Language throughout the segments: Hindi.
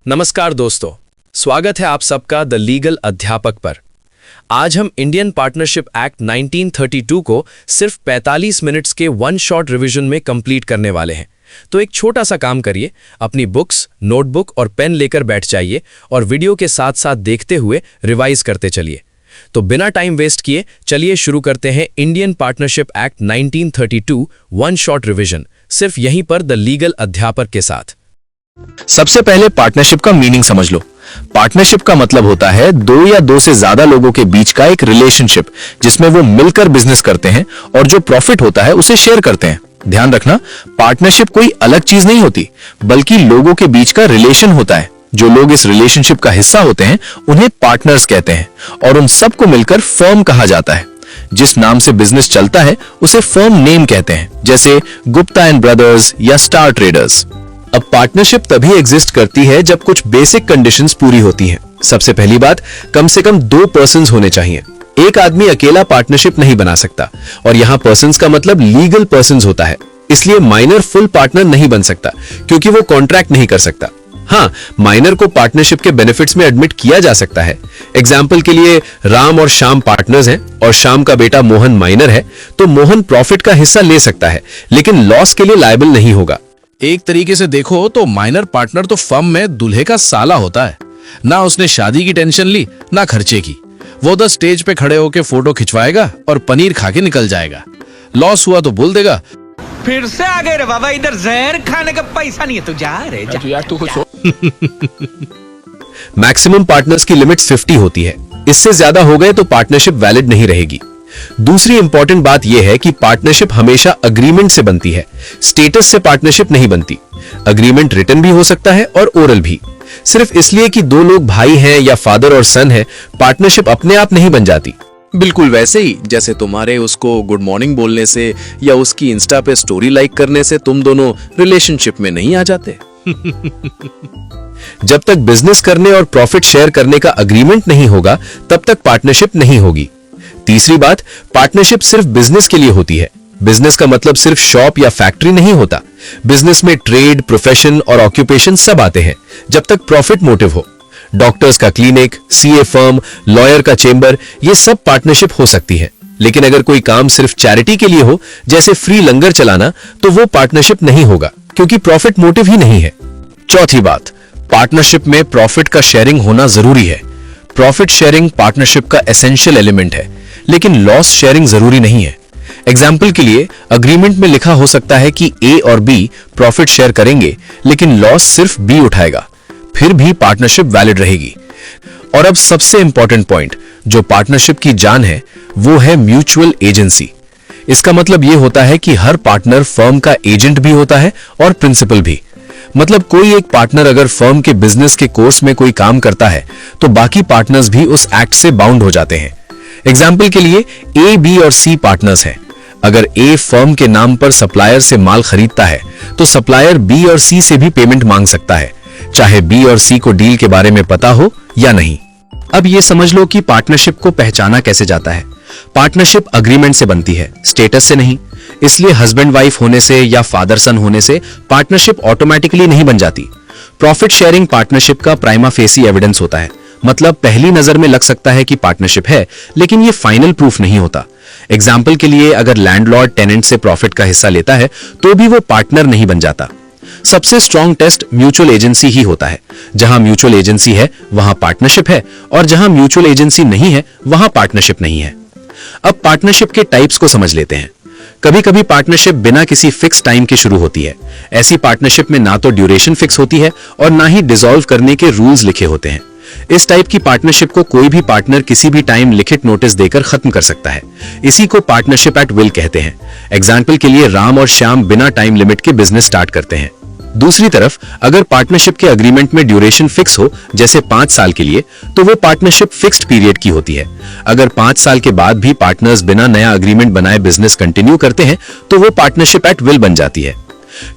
नमस्कार दोस्तों, स्वागत है आप सबका द लीगल अध्यापक पर। आज हम इंडियन पार्टनरशिप एक्ट 1932 को सिर्फ 45 मिनट्स के वन शॉट रिवीजन में कंप्लीट करने वाले हैं। तो एक छोटा सा काम करिए, अपनी बुक्स, नोटबुक और पेन लेकर बैठ जाइए और वीडियो के साथ साथ देखते हुए रिवाइज करते चलिए। तो बिना टाइम वेस्ट किए चलिए शुरू करते हैं Indian partnership act 1932 one shot revision, सिर्फ यहीं पर द लीगल अध्यापक के साथ। सबसे पहले पार्टनरशिप का मीनिंग समझ लो। पार्टनरशिप का मतलब होता है दो या दो से ज्यादा लोगों के बीच का एक रिलेशनशिप जिसमें वो मिलकर बिजनेस करते हैं और जो प्रॉफिट होता है उसे शेयर करते हैं। ध्यान रखना, पार्टनरशिप कोई अलग चीज नहीं होती, बल्कि लोगों के बीच का रिलेशन होता है। जो लोग इस रिलेशनशिप का हिस्सा होते हैं उन्हें पार्टनर्स कहते हैं और उन सबको मिलकर फर्म कहा जाता है। जिस नाम से बिजनेस चलता है उसे फर्म नेम कहते हैं, जैसे गुप्ता एंड ब्रदर्स या स्टार ट्रेडर्स। अब पार्टनरशिप तभी एग्जिस्ट करती है जब कुछ बेसिक कंडीशंस पूरी होती हैं। सबसे पहली बात, कम से कम 2 पर्सन्स होने चाहिए। एक आदमी अकेला पार्टनरशिप नहीं बना सकता, और यहां पर्सन्स का मतलब लीगल पर्सन्स होता है। इसलिए माइनर फुल पार्टनर नहीं बन सकता क्योंकि वो कॉन्ट्रैक्ट नहीं कर सकता। हाँ, माइनर को पार्टनरशिप के बेनिफिट्स में एडमिट किया जा सकता है। एग्जाम्पल के लिए राम और श्याम पार्टनर्स हैं और श्याम का बेटा मोहन माइनर है, तो मोहन प्रॉफिट का हिस्सा ले सकता है लेकिन लॉस के लिए लायबल नहीं होगा। एक तरीके से देखो तो माइनर पार्टनर तो फर्म में दूल्हे का साला होता है। ना उसने शादी की टेंशन ली ना खर्चे की। वो तो स्टेज पे खड़े होकर फोटो खिंचवाएगा और पनीर खा के निकल जाएगा। लॉस हुआ तो बोल देगा, फिर से आ गए रे बाबा, इधर जहर खाने का पैसा नहीं है, तू जा रे जा। यार तू कुछ मैक्सिमम पार्टनर्स की लिमिट 50 होती है। इससे ज्यादा हो गए तो पार्टनरशिप वैलिड नहीं रहेगी। दूसरी इंपॉर्टेंट बात यह है कि पार्टनरशिप हमेशा अग्रीमेंट से बनती है, स्टेटस से पार्टनरशिप नहीं बनती। अग्रीमेंट रिटन भी हो सकता है और ओरल भी। सिर्फ इसलिए कि दो लोग भाई हैं या फादर और सन है, पार्टनरशिप अपने आप नहीं बन जाती। बिल्कुल वैसे ही जैसे तुम्हारे उसको गुड मॉर्निंग बोलने से या उसकी इंस्टा पे स्टोरी लाइक करने से तुम दोनों रिलेशनशिप में नहीं आ जाते। जब तक बिजनेस करने और प्रॉफिट शेयर करने का अग्रीमेंट नहीं होगा तब तक पार्टनरशिप नहीं होगी। तीसरी बात, पार्टनरशिप सिर्फ बिजनेस के लिए होती है। बिजनेस का मतलब सिर्फ शॉप या फैक्ट्री नहीं होता। बिजनेस में ट्रेड, प्रोफेशन और ऑक्यूपेशन सब आते हैं जब तक प्रॉफिट मोटिव हो। डॉक्टर्स का क्लिनिक, सीए फर्म, लॉयर का चेंबर, ये सब पार्टनरशिप हो सकती है। लेकिन अगर कोई काम सिर्फ चैरिटी के लिए हो, जैसे फ्री लंगर चलाना, तो वो पार्टनरशिप नहीं होगा क्योंकि प्रॉफिट मोटिव ही नहीं है। चौथी बात, पार्टनरशिप में प्रॉफिट का शेयरिंग होना जरूरी है। प्रॉफिट शेयरिंग पार्टनरशिप का एसेंशियल एलिमेंट है, लेकिन लॉस शेयरिंग जरूरी नहीं है। एग्जाम्पल के लिए अग्रीमेंट में लिखा हो सकता है कि ए और बी प्रॉफिट शेयर करेंगे, लेकिन लॉस सिर्फ बी उठाएगा, फिर भी पार्टनरशिप वैलिड रहेगी। और अब सबसे इंपॉर्टेंट पॉइंट, जो पार्टनरशिप की जान है, वो है म्यूचुअल एजेंसी। इसका मतलब यह होता है कि हर पार्टनर फर्म का एजेंट भी होता है और प्रिंसिपल भी। मतलब कोई एक पार्टनर अगर फर्म के बिजनेस के कोर्स में कोई काम करता है तो बाकी पार्टनर्स भी उस एक्ट से बाउंड हो जाते हैं। एग्जाम्पल के लिए ए, बी और सी पार्टनर्स हैं। अगर ए फर्म के नाम पर सप्लायर से माल खरीदता है तो सप्लायर बी और सी से भी पेमेंट मांग सकता है, चाहे बी और सी को डील के बारे में पता हो या नहीं। अब ये समझ लो कि पार्टनरशिप को पहचाना कैसे जाता है। पार्टनरशिप अग्रीमेंट से बनती है, स्टेटस से नहीं। इसलिए हस्बैंड वाइफ होने से या फादर सन होने से पार्टनरशिप ऑटोमेटिकली नहीं बन जाती। प्रॉफिट शेयरिंग पार्टनरशिप का प्राइमा फेसी एविडेंस होता है। मतलब पहली नजर में लग सकता है कि पार्टनरशिप है, लेकिन ये फाइनल प्रूफ नहीं होता। एग्जाम्पल के लिए अगर लैंडलॉर्ड टेनेंट से प्रॉफिट का हिस्सा लेता है तो भी वो पार्टनर नहीं बन जाता। सबसे स्ट्रॉन्ग टेस्ट म्यूचुअल एजेंसी ही होता है। जहां म्यूचुअल एजेंसी है वहां पार्टनरशिप है, और जहां म्यूचुअल एजेंसी नहीं है वहां पार्टनरशिप नहीं है। अब पार्टनरशिप के टाइप्स को समझ लेते हैं। कभी कभी पार्टनरशिप बिना किसी फिक्स टाइम के शुरू होती है। ऐसी पार्टनरशिप में ना तो ड्यूरेशन फिक्स होती है और ना ही डिसॉल्व करने के रूल्स लिखे होते हैं। इस टाइप की पार्टनरशिप को कोई भी पार्टनर किसी भी टाइम लिखित नोटिस देकर खत्म कर सकता है। इसी को पार्टनरशिप एट विल कहते हैं। एग्जाम्पल के लिए राम और श्याम बिना टाइम लिमिट के बिजनेस स्टार्ट करते हैं। दूसरी तरफ अगर पार्टनरशिप के अग्रीमेंट में ड्यूरेशन फिक्स हो, जैसे 5 साल के लिए, तो वो पार्टनरशिप फिक्स्ड पीरियड की होती है। अगर 5 साल के बाद भी पार्टनर्स बिना नया अग्रीमेंट बनाए बिजनेस कंटिन्यू करते हैं तो वो पार्टनरशिप एट विल बन जाती है।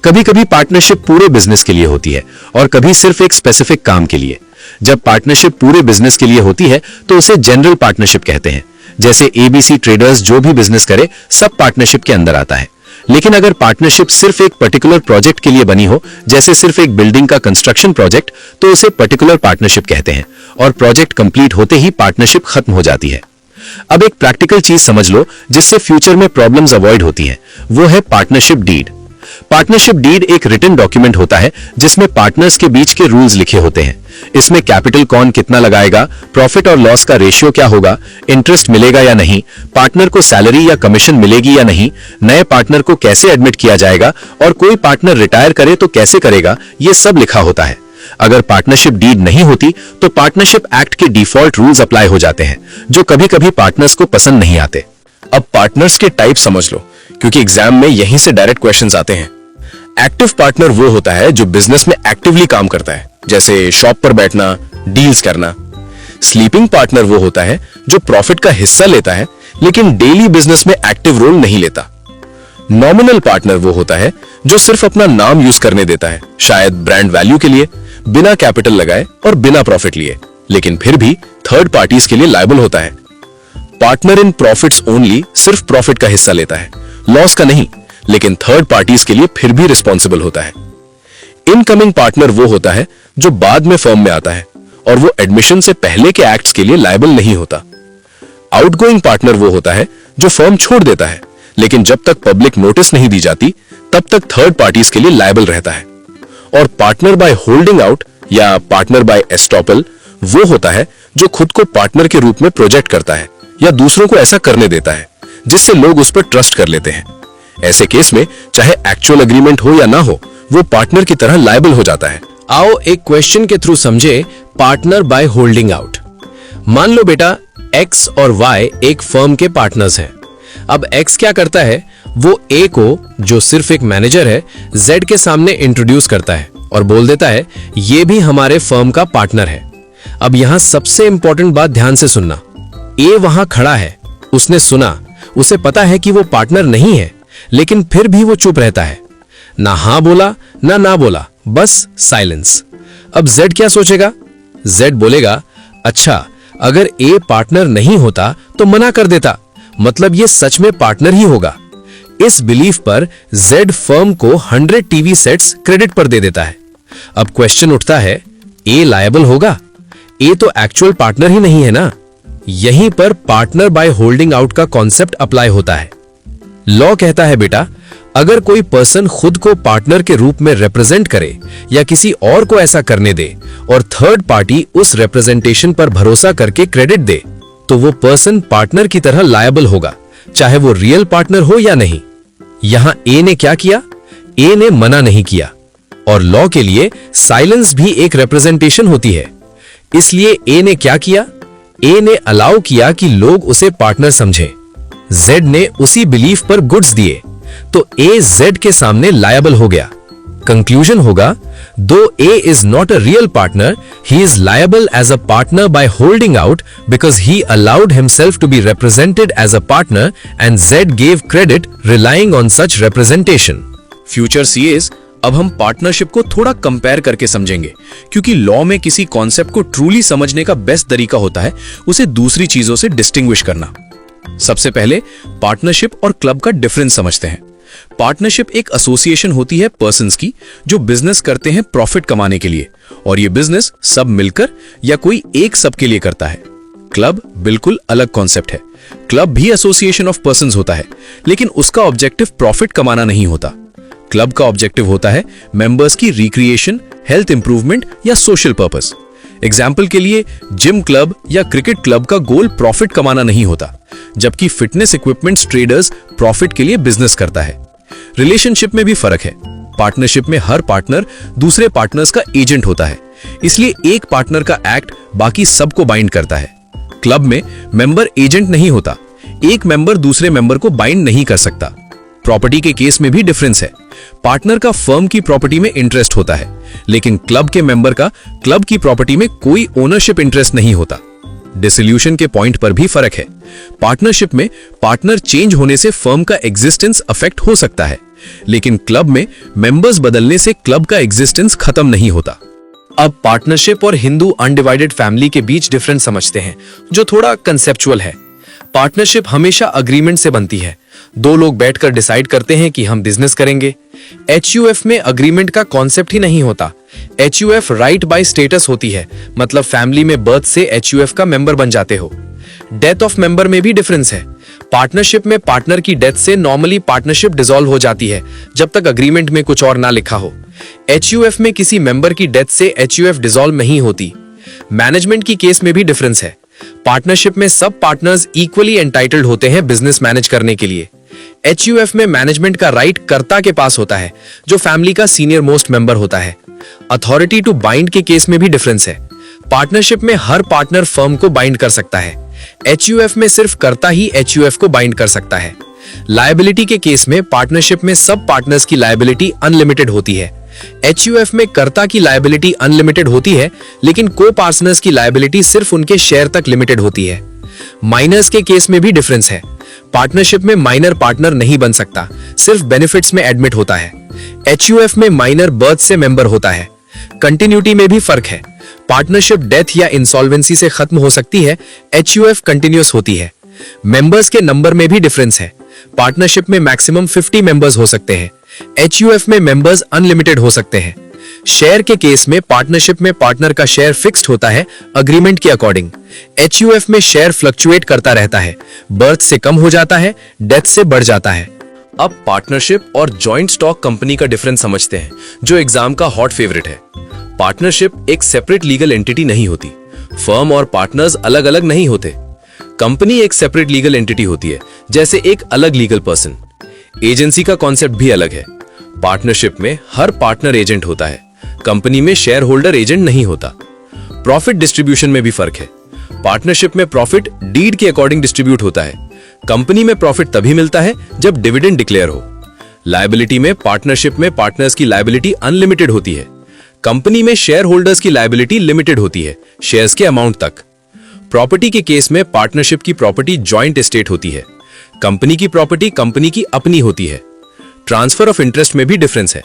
कभी कभी पार्टनरशिप पूरे बिजनेस के लिए होती है और कभी सिर्फ एक स्पेसिफिक काम के लिए। जब पार्टनरशिप पूरे बिजनेस के लिए होती है तो उसे जनरल पार्टनरशिप कहते हैं। जैसे एबीसी ट्रेडर्स जो भी बिजनेस करे सब पार्टनरशिप के अंदर आता है। लेकिन अगर पार्टनरशिप सिर्फ एक पर्टिकुलर प्रोजेक्ट के लिए बनी हो, जैसे सिर्फ एक बिल्डिंग का कंस्ट्रक्शन प्रोजेक्ट, तो उसे पर्टिकुलर पार्टनरशिप कहते हैं और प्रोजेक्ट कंप्लीट होते ही पार्टनरशिप खत्म हो जाती है। अब एक प्रैक्टिकल चीज समझ लो जिससे फ्यूचर में प्रॉब्लम्स अवॉइड होती हैं, वो है पार्टनरशिप डीड। पार्टनरशिप डीड एक रिटन डॉक्यूमेंट होता है जिसमें पार्टनर्स के बीच के रूल्स लिखे होते हैं। इसमें कैपिटल कौन कितना लगाएगा, प्रॉफिट और लॉस का रेशियो क्या होगा, इंटरेस्ट मिलेगा या नहीं, पार्टनर को सैलरी या कमीशन मिलेगी या नहीं, नए पार्टनर को कैसे एडमिट किया जाएगा और कोई पार्टनर रिटायर करे तो कैसे करेगा, ये सब लिखा होता है। अगर पार्टनरशिप डीड नहीं होती तो पार्टनरशिप एक्ट के डिफॉल्ट रूल्स अप्लाई हो जाते हैं, जो कभी कभी पार्टनर्स को पसंद नहीं आते। अब पार्टनर्स के टाइप समझ लो, क्योंकि एग्जाम में यहीं से डायरेक्ट क्वेश्चंस आते हैं। एक्टिव पार्टनर वो होता है जो बिजनेस में एक्टिवली काम करता है, जैसे शॉप पर बैठना, डील्स करना। स्लीपिंग पार्टनर वो होता है जो प्रॉफिट का हिस्सा लेता है लेकिन डेली बिजनेस में एक्टिव रोल नहीं लेता। नॉमिनल पार्टनर वो होता है जो सिर्फ अपना नाम यूज करने देता है, शायद ब्रांड वैल्यू के लिए, बिना कैपिटल लगाए और बिना प्रॉफिट लिए, लेकिन फिर भी थर्ड पार्टीज के लिए लायबल होता है। पार्टनर इन प्रॉफिट्स ओनली सिर्फ प्रॉफिट का हिस्सा लेता है, लॉस का नहीं, लेकिन थर्ड पार्टीज के लिए फिर भी रिस्पॉन्सिबल होता है। इनकमिंग पार्टनर वो होता है जो बाद में फर्म में आता है और वो एडमिशन से पहले के एक्ट्स के लिए लायबल नहीं होता। आउटगोइंग पार्टनर वो होता है जो फर्म छोड़ देता है, लेकिन जब तक पब्लिक नोटिस नहीं दी जाती तब तक थर्ड पार्टीज के लिए लायबल रहता है। और पार्टनर बाय होल्डिंग आउट या पार्टनर बाय एस्टॉपल वो होता है जो खुद को पार्टनर के रूप में प्रोजेक्ट करता है या दूसरों को ऐसा करने देता है जिससे लोग उस पर ट्रस्ट कर लेते हैं। ऐसे केस में चाहे एक्चुअल एग्रीमेंट हो या ना हो, वो पार्टनर की तरह लायबल हो जाता है। आओ एक क्वेश्चन के थ्रू समझे पार्टनर बाय होल्डिंग आउट। मान लो बेटा एक्स और वाई एक फर्म के पार्टनर्स हैं। अब एक्स क्या करता है, वो ए को, जो सिर्फ एक मैनेजर है, जेड के सामने इंट्रोड्यूस करता है और बोल देता है ये भी हमारे फर्म का पार्टनर है। अब यहां सबसे इंपॉर्टेंट बात ध्यान से सुनना। ए वहां खड़ा है, उसने सुना, उसे पता है कि वो पार्टनर नहीं है, लेकिन फिर भी वो चुप रहता है, ना हां बोला ना बोला, बस साइलेंस। अब जेड क्या सोचेगा? जेड बोलेगा अच्छा, अगर ए पार्टनर नहीं होता तो मना कर देता, मतलब ये सच में पार्टनर ही होगा। इस बिलीफ पर जेड फर्म को 100 टीवी सेट्स क्रेडिट पर दे देता है। अब क्वेश्चन उठता है, ए लायबल होगा? ए तो एक्चुअल पार्टनर ही नहीं है ना। यहीं पर पार्टनर बाय होल्डिंग आउट का कॉन्सेप्ट अप्लाई होता है। लॉ कहता है बेटा, अगर कोई पर्सन खुद को पार्टनर के रूप में रिप्रेजेंट करे या किसी और को ऐसा करने दे और थर्ड पार्टी उस रिप्रेजेंटेशन पर भरोसा करके क्रेडिट दे, तो वो पर्सन पार्टनर की तरह लायबल होगा, चाहे वो रियल पार्टनर हो या नहीं। यहां ए ने क्या किया? ए ने मना नहीं किया, और लॉ के लिए साइलेंस भी एक रिप्रेजेंटेशन होती है। इसलिए ए ने क्या किया? ए ने अलाउ किया कि लोग उसे पार्टनर समझें। जेड ने उसी बिलीफ पर गुड्स दिए, तो ए जेड के सामने लायबल हो गया। कंक्लूजन होगा, दो A is not a real partner, he is liable as a partner by holding out because he allowed himself to be represented as a partner and Z gave credit relying on such representation. Future CS, अब हम पार्टनरशिप को थोड़ा कंपेयर करके समझेंगे, क्योंकि लॉ में किसी कॉन्सेप्ट को ट्रूली समझने का बेस्ट तरीका होता है उसे दूसरी चीजों से डिस्टिंग्विश करना। सबसे पहले पार्टनरशिप और क्लब का डिफरेंस समझते हैं। पार्टनरशिप एक एसोसिएशन होती है पर्सन्स की जो बिजनेस करते हैं प्रॉफिट कमाने के लिए, और ये बिजनेस सब मिलकर या कोई एक सबके लिए करता है। क्लब बिल्कुल अलग कॉन्सेप्ट है। क्लब भी एसोसिएशन ऑफ पर्सन्स होता है, लेकिन उसका ऑब्जेक्टिव प्रॉफिट कमाना नहीं होता। क्लब का ऑब्जेक्टिव होता है मेंबर्स की रिक्रिएशन, हेल्थ इंप्रूवमेंट या सोशल पर्पस। एग्जाम्पल के लिए जिम क्लब या क्रिकेट क्लब का गोल प्रॉफिट कमाना नहीं होता, जबकि फिटनेस इक्विपमेंट्स ट्रेडर्स प्रॉफिट के लिए बिजनेस करता है। रिलेशनशिप में भी फर्क है। पार्टनरशिप में हर पार्टनर दूसरे पार्टनर्स का एजेंट होता है, इसलिए एक पार्टनर का एक्ट बाकी सबको बाइंड करता है। क्लब में मेंबर एजेंट नहीं होता, एक मेंबर दूसरे मेंबर को बाइंड नहीं कर सकता। प्रॉपर्टी के केस में भी डिफरेंस है। पार्टनर का फर्म की प्रॉपर्टी में इंटरेस्ट होता है, लेकिन क्लब के मेंबर का क्लब की प्रॉपर्टी में कोई ओनरशिप इंटरेस्ट नहीं होता। डिसोल्यूशन के पॉइंट पर भी फर्क है। पार्टनरशिप में पार्टनर चेंज होने से फर्म का एग्जिस्टेंस अफेक्ट हो सकता है, लेकिन क्लब में मेंबर्स बदलने से क्लब का एग्जिस्टेंस खत्म नहीं होता। अब पार्टनरशिप और हिंदू अनडिवाइडेड फैमिली के बीच डिफरेंस समझते हैं, जो थोड़ा कंसेप्चुअल है। पार्टनरशिप हमेशा अग्रीमेंट से बनती है। दो लोग बैठकर डिसाइड करते हैं कि हम बिजनेस करेंगे। HUF में अग्रीमेंट का कॉन्सेप्ट ही नहीं होता। HUF राइट बाय स्टेटस होती है, मतलब फैमिली में बर्थ से HUF का मेंबर बन जाते हो। डेथ ऑफ मेंबर में भी डिफरेंस है। पार्टनरशिप में पार्टनर की डेथ से नॉर्मली पार्टनरशिप डिसॉल्व हो जाती है जब तक अग्रीमेंट में कुछ और ना लिखा हो। HUF में किसी मेंबर की डेथ से HUF डिसॉल्व नहीं होती। मैनेजमेंट की केस में भी डिफरेंस है। पार्टनरशिप में सब पार्टनर्स इक्वली एंटाइटल्ड होते हैं बिजनेस मैनेज करने के लिए। HUF में मैनेजमेंट का राइट कर्ता के पास होता है, जो फैमिली का सीनियर मोस्ट मेंबर होता है। अथॉरिटी टू बाइंड के केस में भी डिफरेंस है। पार्टनरशिप में हर पार्टनर फर्म को बाइंड कर सकता है। HUF में सिर्फ कर्ता ही HUF को बाइंड कर सकता है। लायबिलिटी के केस में पार्टनरशिप में सब पार्टनर्स की लायबिलिटी अनलिमिटेड होती है। HUF में कर्ता की लायबिलिटी अनलिमिटेड होती है, लेकिन को पार्टनर्स की लायबिलिटी सिर्फ उनके शेयर तक लिमिटेड होती है। माइनर्स के केस में भी डिफरेंस है। पार्टनरशिप में माइनर पार्टनर नहीं बन सकता, सिर्फ बेनिफिट्स में एडमिट होता है। HUF में माइनर बर्थ से मेंबर होता है। कंटिन्यूटी में भी फर्क है। पार्टनरशिप डेथ या इंसॉल्वेंसी से खत्म हो सकती है, HUF कंटिन्यूअस होती है। मेंबर्स के नंबर में भी डिफरेंस है। पार्टनरशिप में मैक्सिमम 50 मेंबर्स हो सकते हैं। HUF में मेंबर्स अनलिमिटेड हो सकते हैं। शेयर के केस में पार्टनरशिप में पार्टनर का शेयर फिक्स्ड होता है अग्रीमेंट के अकॉर्डिंग। HUF में शेयर फ्लक्चुएट करता रहता है, बर्थ से कम हो जाता है, डेथ से बढ़ जाता है। अब पार्टनरशिप और जॉइंट स्टॉक कंपनी का डिफरेंस समझते हैं, जो एग्जाम का हॉट फेवरेट है। पार्टनरशिप एक सेपरेट लीगल एंटिटी नहीं होती। फर्म और पार्टनर्स अलग अलग नहीं होते। कंपनी एक सेपरेट लीगल एंटिटी होती है, जैसे एक अलग लीगल पर्सन। एजेंसी का कॉन्सेप्ट भी अलग है। पार्टनरशिप में हर पार्टनर एजेंट होता है, कंपनी में शेयर होल्डर एजेंट नहीं होता। प्रॉफिट डिस्ट्रीब्यूशन में भी फर्क है। पार्टनरशिप में प्रॉफिट डीड के अकॉर्डिंग डिस्ट्रीब्यूट होता है। कंपनी में प्रॉफिट तभी मिलता है जब डिविडेंड डिक्लेयर हो। लायबिलिटी में पार्टनरशिप में पार्टनर्स की लायबिलिटी अनलिमिटेड होती है। कंपनी में शेयर होल्डर्स की लायबिलिटी लिमिटेड होती है, शेयर्स के अमाउंट तक। प्रॉपर्टी के केस में पार्टनरशिप की प्रॉपर्टी जॉइंट एस्टेट होती है। कंपनी की प्रॉपर्टी कंपनी की अपनी होती है। ट्रांसफर ऑफ इंटरेस्ट में भी डिफरेंस है।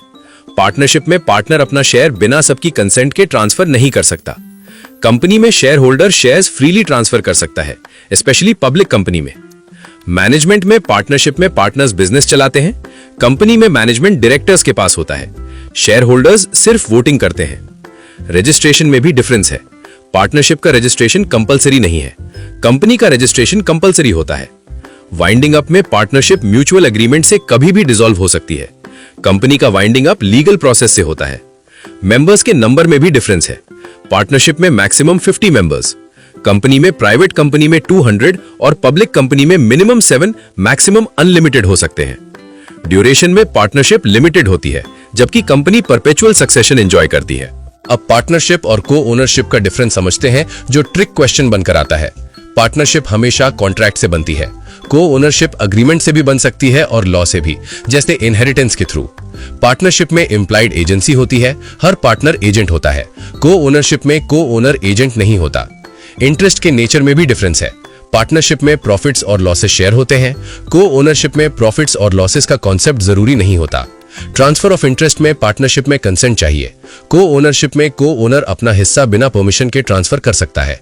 पार्टनरशिप में पार्टनर अपना शेयर बिना सबकी कंसेंट के ट्रांसफर नहीं कर सकता। कंपनी में share holder shares freely transfer कर सकता है, स्पेशली पब्लिक कंपनी में। मैनेजमेंट में पार्टनरशिप में पार्टनर्स बिजनेस चलाते हैं। कंपनी में मैनेजमेंट डायरेक्टर्स के पास होता है। शेयर होल्डर्स सिर्फ वोटिंग करते हैं। रजिस्ट्रेशन में भी डिफरेंस है। पार्टनरशिप का रजिस्ट्रेशन कंपलसरी नहीं है, कंपनी का रजिस्ट्रेशन कंपलसरी होता है। वाइंडिंग अप में पार्टनरशिप म्यूचुअल एग्रीमेंट से कभी भी डिसॉल्व हो सकती है। कंपनी का वाइंडिंग अप लीगल प्रोसेस से होता है। मेंबर्स के नंबर में भी डिफरेंस है। पार्टनरशिप में मैक्सिमम 50 मेंबर्स, कंपनी में प्राइवेट कंपनी में 200 और पब्लिक कंपनी में मिनिमम 7, मैक्सिमम अनलिमिटेड हो सकते हैं। ड्यूरेशन में पार्टनरशिप लिमिटेड होती है, जबकि कंपनी परपेचुअल सक्सेशन एंजॉय करती है। अब पार्टनरशिप और को ओनरशिप का डिफरेंस समझते हैं, जो ट्रिक क्वेश्चन बनकर आता है। पार्टनरशिप हमेशा कॉन्ट्रैक्ट से बनती है। को ओनरशिप अग्रीमेंट से भी बन सकती है और लॉ से भी, जैसे इनहेरिटेंस के थ्रू। पार्टनरशिप में इंप्लाइड एजेंसी होती है, हर पार्टनर एजेंट होता है। को ओनरशिप में को ओनर एजेंट नहीं होता। इंटरेस्ट के नेचर में भी डिफरेंस है। पार्टनरशिप में प्रॉफिट्स और लॉसेस शेयर होते हैं। को ओनरशिप में प्रॉफिट्स और लॉसेस का कॉन्सेप्ट जरूरी नहीं होता। ट्रांसफर ऑफ इंटरेस्ट में पार्टनरशिप में कंसेंट चाहिए। को ओनरशिप में को ओनर अपना हिस्सा बिना परमिशन के ट्रांसफर कर सकता है।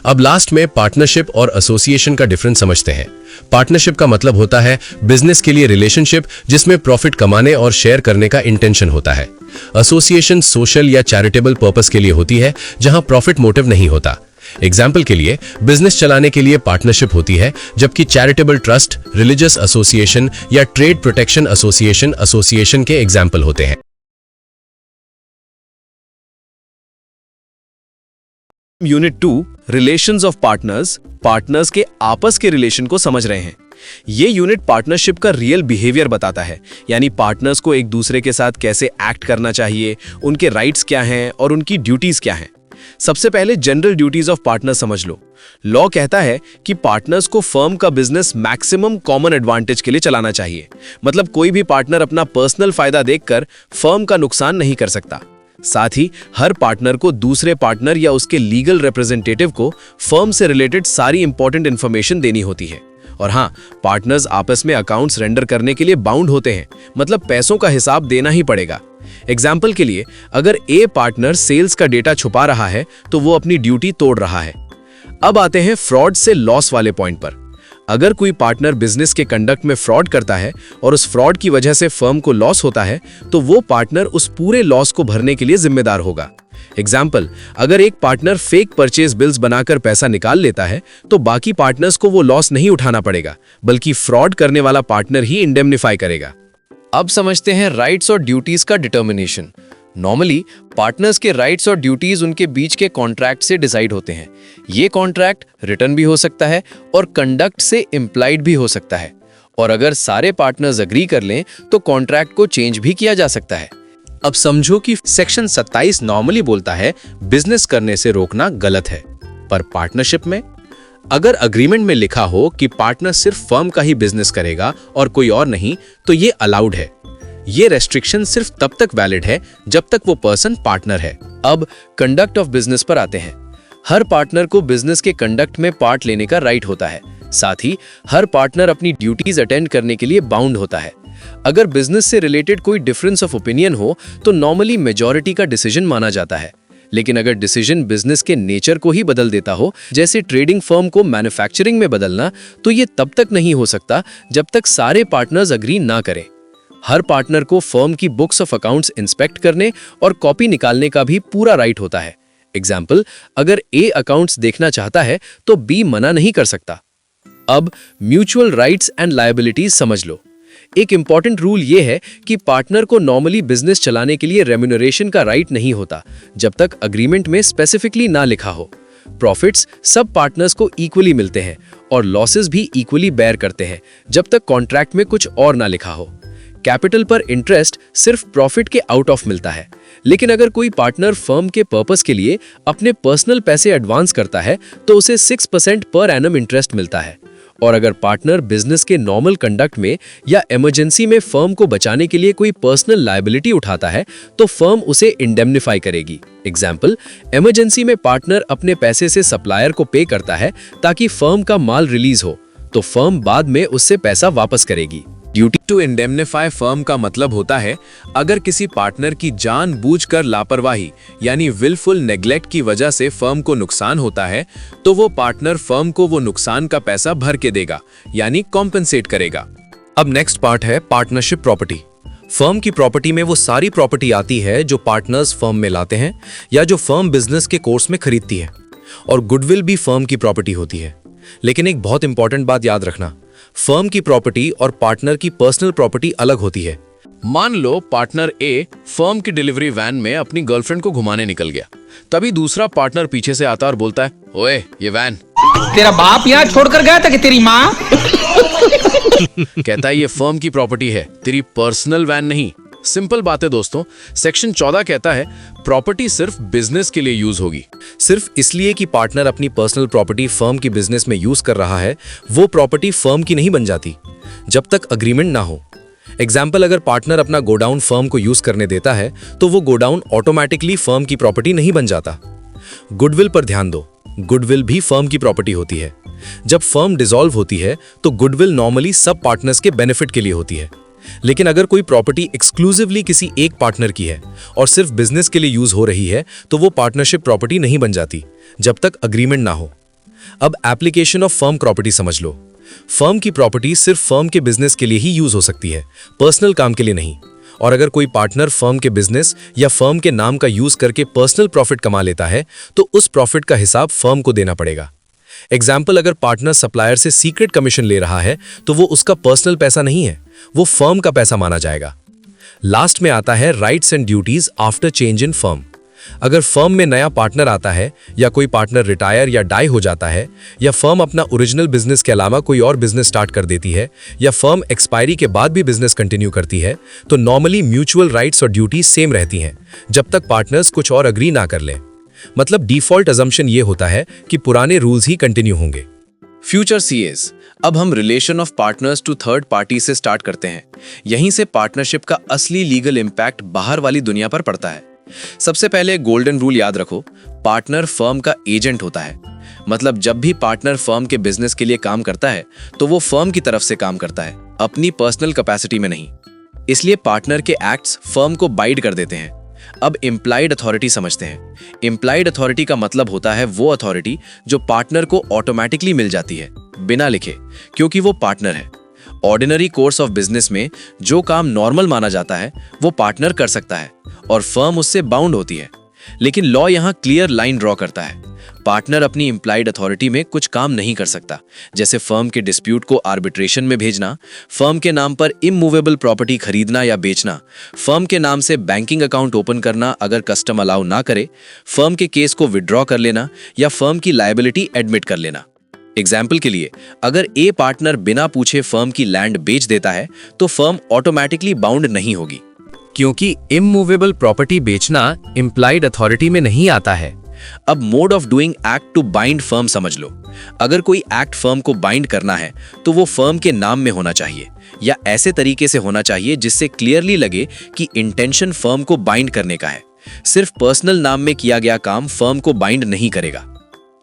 अब लास्ट में पार्टनरशिप और एसोसिएशन का डिफरेंस समझते हैं। पार्टनरशिप का मतलब होता है बिजनेस के लिए रिलेशनशिप, जिसमें प्रॉफिट कमाने और शेयर करने का इंटेंशन होता है। एसोसिएशन सोशल या चैरिटेबल पर्पस के लिए होती है, जहां प्रॉफिट मोटिव नहीं होता। एग्जाम्पल के लिए बिजनेस चलाने के लिए पार्टनरशिप होती है, जबकि चैरिटेबल ट्रस्ट, रिलीजियस एसोसिएशन या ट्रेड प्रोटेक्शन एसोसिएशन के एग्जाम्पल होते हैं। Unit 2 relations of partners, partners के आपस के रिलेशन को समझ रहे हैं। ये यूनिट पार्टनरशिप का रियल बिहेवियर बताता है, यानी पार्टनर्स को एक दूसरे के साथ कैसे एक्ट करना चाहिए, उनके राइट्स क्या हैं और उनकी ड्यूटीज क्या हैं। सबसे पहले जनरल ड्यूटीज ऑफ पार्टनर समझ लो। लॉ कहता है कि पार्टनर्स को फर्म का बिजनेस मैक्सिमम कॉमन एडवांटेज के लिए चलाना चाहिए। मतलब कोई भी पार्टनर अपना पर्सनल फायदा देखकर फर्म का नुकसान नहीं कर सकता। साथ ही हर पार्टनर को दूसरे पार्टनर या उसके लीगल रिप्रेजेंटेटिव को फर्म से रिलेटेड सारी इंपॉर्टेंट इंफॉर्मेशन देनी होती है। और हाँ, पार्टनर्स आपस में अकाउंट्स रेंडर करने के लिए बाउंड होते हैं, मतलब पैसों का हिसाब देना ही पड़ेगा। एग्जाम्पल के लिए, अगर ए पार्टनर सेल्स का डेटा छुपा रहा है तो वो अपनी ड्यूटी तोड़ रहा है। अब आते हैं फ्रॉड से लॉस वाले पॉइंट पर। अगर कोई पार्टनर बिजनेस के कंडक्ट में फ्रॉड करता है और उस फ्रॉड की वजह से फर्म को लॉस होता है, तो वो पार्टनर उस पूरे लॉस को भरने के लिए जिम्मेदार होगा। एग्जाम्पल, अगर एक पार्टनर फेक परचेज बिल्स बनाकर पैसा निकाल लेता है, तो बाकी पार्टनर्स को वो लॉस नहीं उठाना पड़ेगा, बल्कि फ्रॉड करने वाला पार्टनर ही इंडेमनिफाई करेगा। अब समझते हैं राइट्स और ड्यूटीज का डिटर्मिनेशन। नॉर्मली पार्टनर्स के राइट्स और ड्यूटीज उनके बीच के कॉन्ट्रैक्ट से डिसाइड होते हैं। ये कॉन्ट्रैक्ट रिटन भी हो सकता है और कंडक्ट से इम्प्लाइड भी हो सकता है, और अगर सारे पार्टनर्स अग्री कर लें तो कॉन्ट्रैक्ट को चेंज भी किया जा सकता है। अब समझो कि सेक्शन 27 नॉर्मली बोलता है बिजनेस करने से रोकना गलत है, पर पार्टनरशिप में अगर अग्रीमेंट में लिखा हो कि पार्टनर सिर्फ फर्म का ही बिजनेस करेगा और कोई और नहीं, तो ये अलाउड है। ये रेस्ट्रिक्शन सिर्फ तब तक वैलिड है जब तक वो पर्सन पार्टनर है। अब कंडक्ट ऑफ बिजनेस पर आते हैं। हर पार्टनर को बिजनेस के कंडक्ट में पार्ट लेने का राइट होता है। साथ ही हर पार्टनर अपनी ड्यूटीज अटेंड करने के लिए बाउंड होता है। अगर बिजनेस से रिलेटेड कोई डिफरेंस ऑफ ओपिनियन हो तो नॉर्मली मेजॉरिटी का डिसीजन माना जाता है, लेकिन अगर डिसीजन बिजनेस के नेचर को ही बदल देता हो, जैसे ट्रेडिंग फर्म को मैन्युफैक्चरिंग में बदलना, तो ये तब तक नहीं हो सकता जब तक सारे पार्टनर्स अग्री ना करें। हर पार्टनर को फर्म की बुक्स ऑफ अकाउंट्स इंस्पेक्ट करने और कॉपी निकालने का भी पूरा राइट होता है। एग्जाम्पल, अगर ए अकाउंट्स देखना चाहता है तो बी मना नहीं कर सकता। अब म्यूचुअल राइट्स एंड लायबिलिटीज समझ लो। एक इंपॉर्टेंट रूल यह है कि पार्टनर को नॉर्मली बिजनेस चलाने के लिए रेम्यूनरेशन का राइट नहीं होता जब तक अग्रीमेंट में स्पेसिफिकली ना लिखा हो। प्रॉफिट्स सब पार्टनर्स को इक्वली मिलते हैं और लॉसेस भी इक्वली बेयर करते हैं जब तक कॉन्ट्रैक्ट में कुछ और ना लिखा हो। कैपिटल पर इंटरेस्ट सिर्फ प्रॉफिट के आउट ऑफ मिलता है, लेकिन अगर कोई पार्टनर फर्म के पर्पस के लिए अपने पर्सनल पैसे एडवांस करता है तो उसे 6% पर एनम इंटरेस्ट मिलता है। और अगर पार्टनर बिजनेस के नॉर्मल कंडक्ट में या इमरजेंसी में फर्म को बचाने के लिए कोई पर्सनल लायबिलिटी उठाता है तो फर्म उसे इंडेमनिफाई करेगी। एग्जाम्पल, इमरजेंसी में पार्टनर अपने पैसे से सप्लायर को पे करता है ताकि फर्म का माल रिलीज हो, तो फर्म बाद में उससे पैसा वापस करेगी। ड्यूटी टू इंडेमनिफाई फर्म का मतलब होता है अगर किसी पार्टनर की जानबूझकर लापरवाही यानी विलफुल नेग्लेक्ट की वजह से फर्म को नुकसान होता है, तो वो पार्टनर फर्म को वो नुकसान का पैसा भर के देगा, यानी कॉम्पेंसेट करेगा। अब नेक्स्ट पार्ट है पार्टनरशिप प्रॉपर्टी। फर्म की प्रॉपर्टी में वो सारी प्रॉपर्टी आती है जो पार्टनर्स फर्म में लाते हैं या जो फर्म बिजनेस के कोर्स में खरीदती है, और गुडविल भी फर्म की प्रॉपर्टी होती है। लेकिन एक बहुत इंपॉर्टेंट बात याद रखना, फर्म की प्रॉपर्टी और पार्टनर की पर्सनल प्रॉपर्टी अलग होती है। मान लो पार्टनर ए फर्म की डिलीवरी वैन में अपनी गर्लफ्रेंड को घुमाने निकल गया, तभी दूसरा पार्टनर पीछे से आता और बोलता है, ओए ये वैन तेरा बाप यहाँ छोड़कर गया था कि तेरी माँ? कहता है ये फर्म की प्रॉपर्टी है, तेरी पर्सनल वैन नहीं। सिंपल बात है दोस्तों, सेक्शन 14 कहता है प्रॉपर्टी सिर्फ बिजनेस के लिए यूज होगी। सिर्फ इसलिए कि पार्टनर अपनी पर्सनल प्रॉपर्टी फर्म की बिजनेस में यूज कर रहा है, वो प्रॉपर्टी फर्म की नहीं बन जाती जब तक अग्रीमेंट ना हो। एग्जाम्पल, अगर पार्टनर अपना गोडाउन फर्म को यूज करने देता है तो वो गोडाउन ऑटोमेटिकली फर्म की प्रॉपर्टी नहीं बन जाता। गुडविल पर ध्यान दो, गुडविल भी फर्म की प्रॉपर्टी होती है। जब फर्म डिसॉल्व होती है तो गुडविल नॉर्मली सब पार्टनर्स के बेनिफिट के लिए होती है, लेकिन अगर कोई प्रॉपर्टी एक्सक्लूसिवली किसी एक पार्टनर की है और सिर्फ बिजनेस के लिए यूज हो रही है तो वो पार्टनरशिप प्रॉपर्टी नहीं बन जाती जब तक अग्रीमेंट ना हो। अब एप्लीकेशन ऑफ फर्म प्रॉपर्टी समझ लो। फर्म की प्रॉपर्टी सिर्फ फर्म के बिजनेस के लिए ही यूज हो सकती है, पर्सनल काम के लिए नहीं। और अगर कोई पार्टनर फर्म के बिजनेस या फर्म के नाम का यूज करके पर्सनल प्रॉफिट कमा लेता है तो उस प्रॉफिट का हिसाब फर्म को देना पड़ेगा। एग्जाम्पल, अगर पार्टनर सप्लायर से सीक्रेट कमीशन ले रहा है तो वो उसका पर्सनल पैसा नहीं है, वो फर्म का पैसा माना जाएगा। लास्ट में आता है rights and duties after change in firm. अगर फर्म में नया पार्टनर आता है या कोई पार्टनर रिटायर या डाई हो जाता है या फर्म अपना ओरिजिनल बिजनेस के अलावा कोई और बिजनेस स्टार्ट कर देती है या फर्म एक्सपायरी के बाद भी बिजनेस कंटिन्यू करती है, तो नॉर्मली म्यूचुअल राइट्स और ड्यूटीज सेम रहती हैं जब तक पार्टनर्स कुछ और अग्री ना कर लें। मतलब डिफॉल्ट अजम्पशन ये होता है कि पुराने रूल्स ही कंटिन्यू होंगे। Future CS. अब हम relation of partners to third party से स्टार्ट करते हैं। यहीं से पार्टनरशिप का असली लीगल इंपैक्ट बाहर वाली दुनिया पर पड़ता है। सबसे पहले गोल्डन रूल याद रखो, पार्टनर फर्म का एजेंट होता है। मतलब जब भी पार्टनर फर्म के बिजनेस के लिए काम करता है तो वो फर्म की तरफ से काम करता है, अपनी पर्सनल कैपेसिटी में नहीं। इसलिए पार्टनर के एक्ट्स फर्म को बाइंड कर देते हैं। अब इम्प्लाइड अथॉरिटी समझते हैं। इम्प्लाइड अथॉरिटी का मतलब होता है वो अथॉरिटी जो पार्टनर को ऑटोमेटिकली मिल जाती है। बिना लिखे, क्योंकि वो पार्टनर है। ऑर्डिनरी कोर्स ऑफ बिजनेस में जो काम नॉर्मल माना जाता है वो पार्टनर कर सकता है और फर्म उससे बाउंड होती है। लेकिन लॉ यहाँ क्लियर लाइन ड्रॉ करता है। पार्टनर अपनी इंप्लाइड अथॉरिटी में कुछ काम नहीं कर सकता, जैसे फर्म के डिस्प्यूट को आर्बिट्रेशन में भेजना, फर्म के नाम पर इमूवेबल प्रॉपर्टी खरीदना या बेचना, फर्म के नाम से बैंकिंग अकाउंट ओपन करना अगर कस्टम अलाउ ना करे, फर्म के केस को विड्रॉ कर लेना या फर्म की लायबिलिटी एडमिट कर लेना। एग्जाम्पल के लिए, अगर ए पार्टनर बिना पूछे फर्म की लैंड बेच देता है तो फर्म ऑटोमेटिकली बाउंड नहीं होगी, क्योंकि इमूवेबल प्रॉपर्टी बेचना इंप्लाइड अथॉरिटी में नहीं आता है। अब mode of doing act to bind firm समझ लो। अगर कोई एक्ट फर्म को बाइंड करना है तो वो फर्म के नाम में होना चाहिए या ऐसे तरीके से होना चाहिए जिससे क्लियरली लगे कि इंटेंशन फर्म को बाइंड करने का है। सिर्फ पर्सनल नाम में किया गया काम फर्म को बाइंड नहीं करेगा।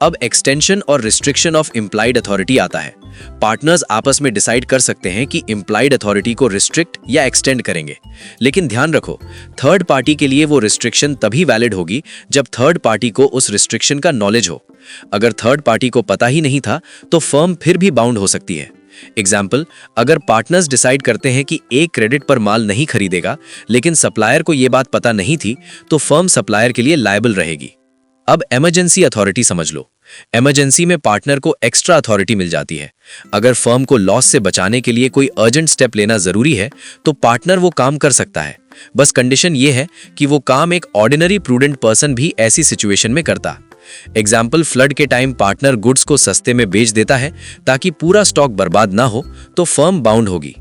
अब एक्सटेंशन और रिस्ट्रिक्शन ऑफ इंप्लाइड अथॉरिटी आता है। पार्टनर्स आपस में डिसाइड कर सकते हैं कि इंप्लाइड अथॉरिटी को रिस्ट्रिक्ट या एक्सटेंड करेंगे, लेकिन ध्यान रखो, थर्ड पार्टी के लिए वो रिस्ट्रिक्शन तभी वैलिड होगी जब थर्ड पार्टी को उस रिस्ट्रिक्शन का नॉलेज हो। अगर थर्ड पार्टी को पता ही नहीं था तो फर्म फिर भी बाउंड हो सकती है। एग्जाम्पल, अगर पार्टनर्स डिसाइड करते हैं कि एक क्रेडिट पर माल नहीं खरीदेगा लेकिन सप्लायर को यह बात पता नहीं थी, तो फर्म सप्लायर के लिए लायबल रहेगी। अब इमरजेंसी अथॉरिटी समझ लो। इमरजेंसी में पार्टनर को एक्स्ट्रा अथॉरिटी मिल जाती है। अगर फर्म को लॉस से बचाने के लिए कोई अर्जेंट स्टेप लेना जरूरी है तो पार्टनर वो काम कर सकता है। बस कंडीशन ये है कि वो काम एक ऑर्डिनरी प्रूडेंट पर्सन भी ऐसी सिचुएशन में करता। एग्जाम्पल, फ्लड के टाइम पार्टनर गुड्स को सस्ते में बेच देता है ताकि पूरा स्टॉक बर्बाद ना हो, तो फर्म बाउंड होगी।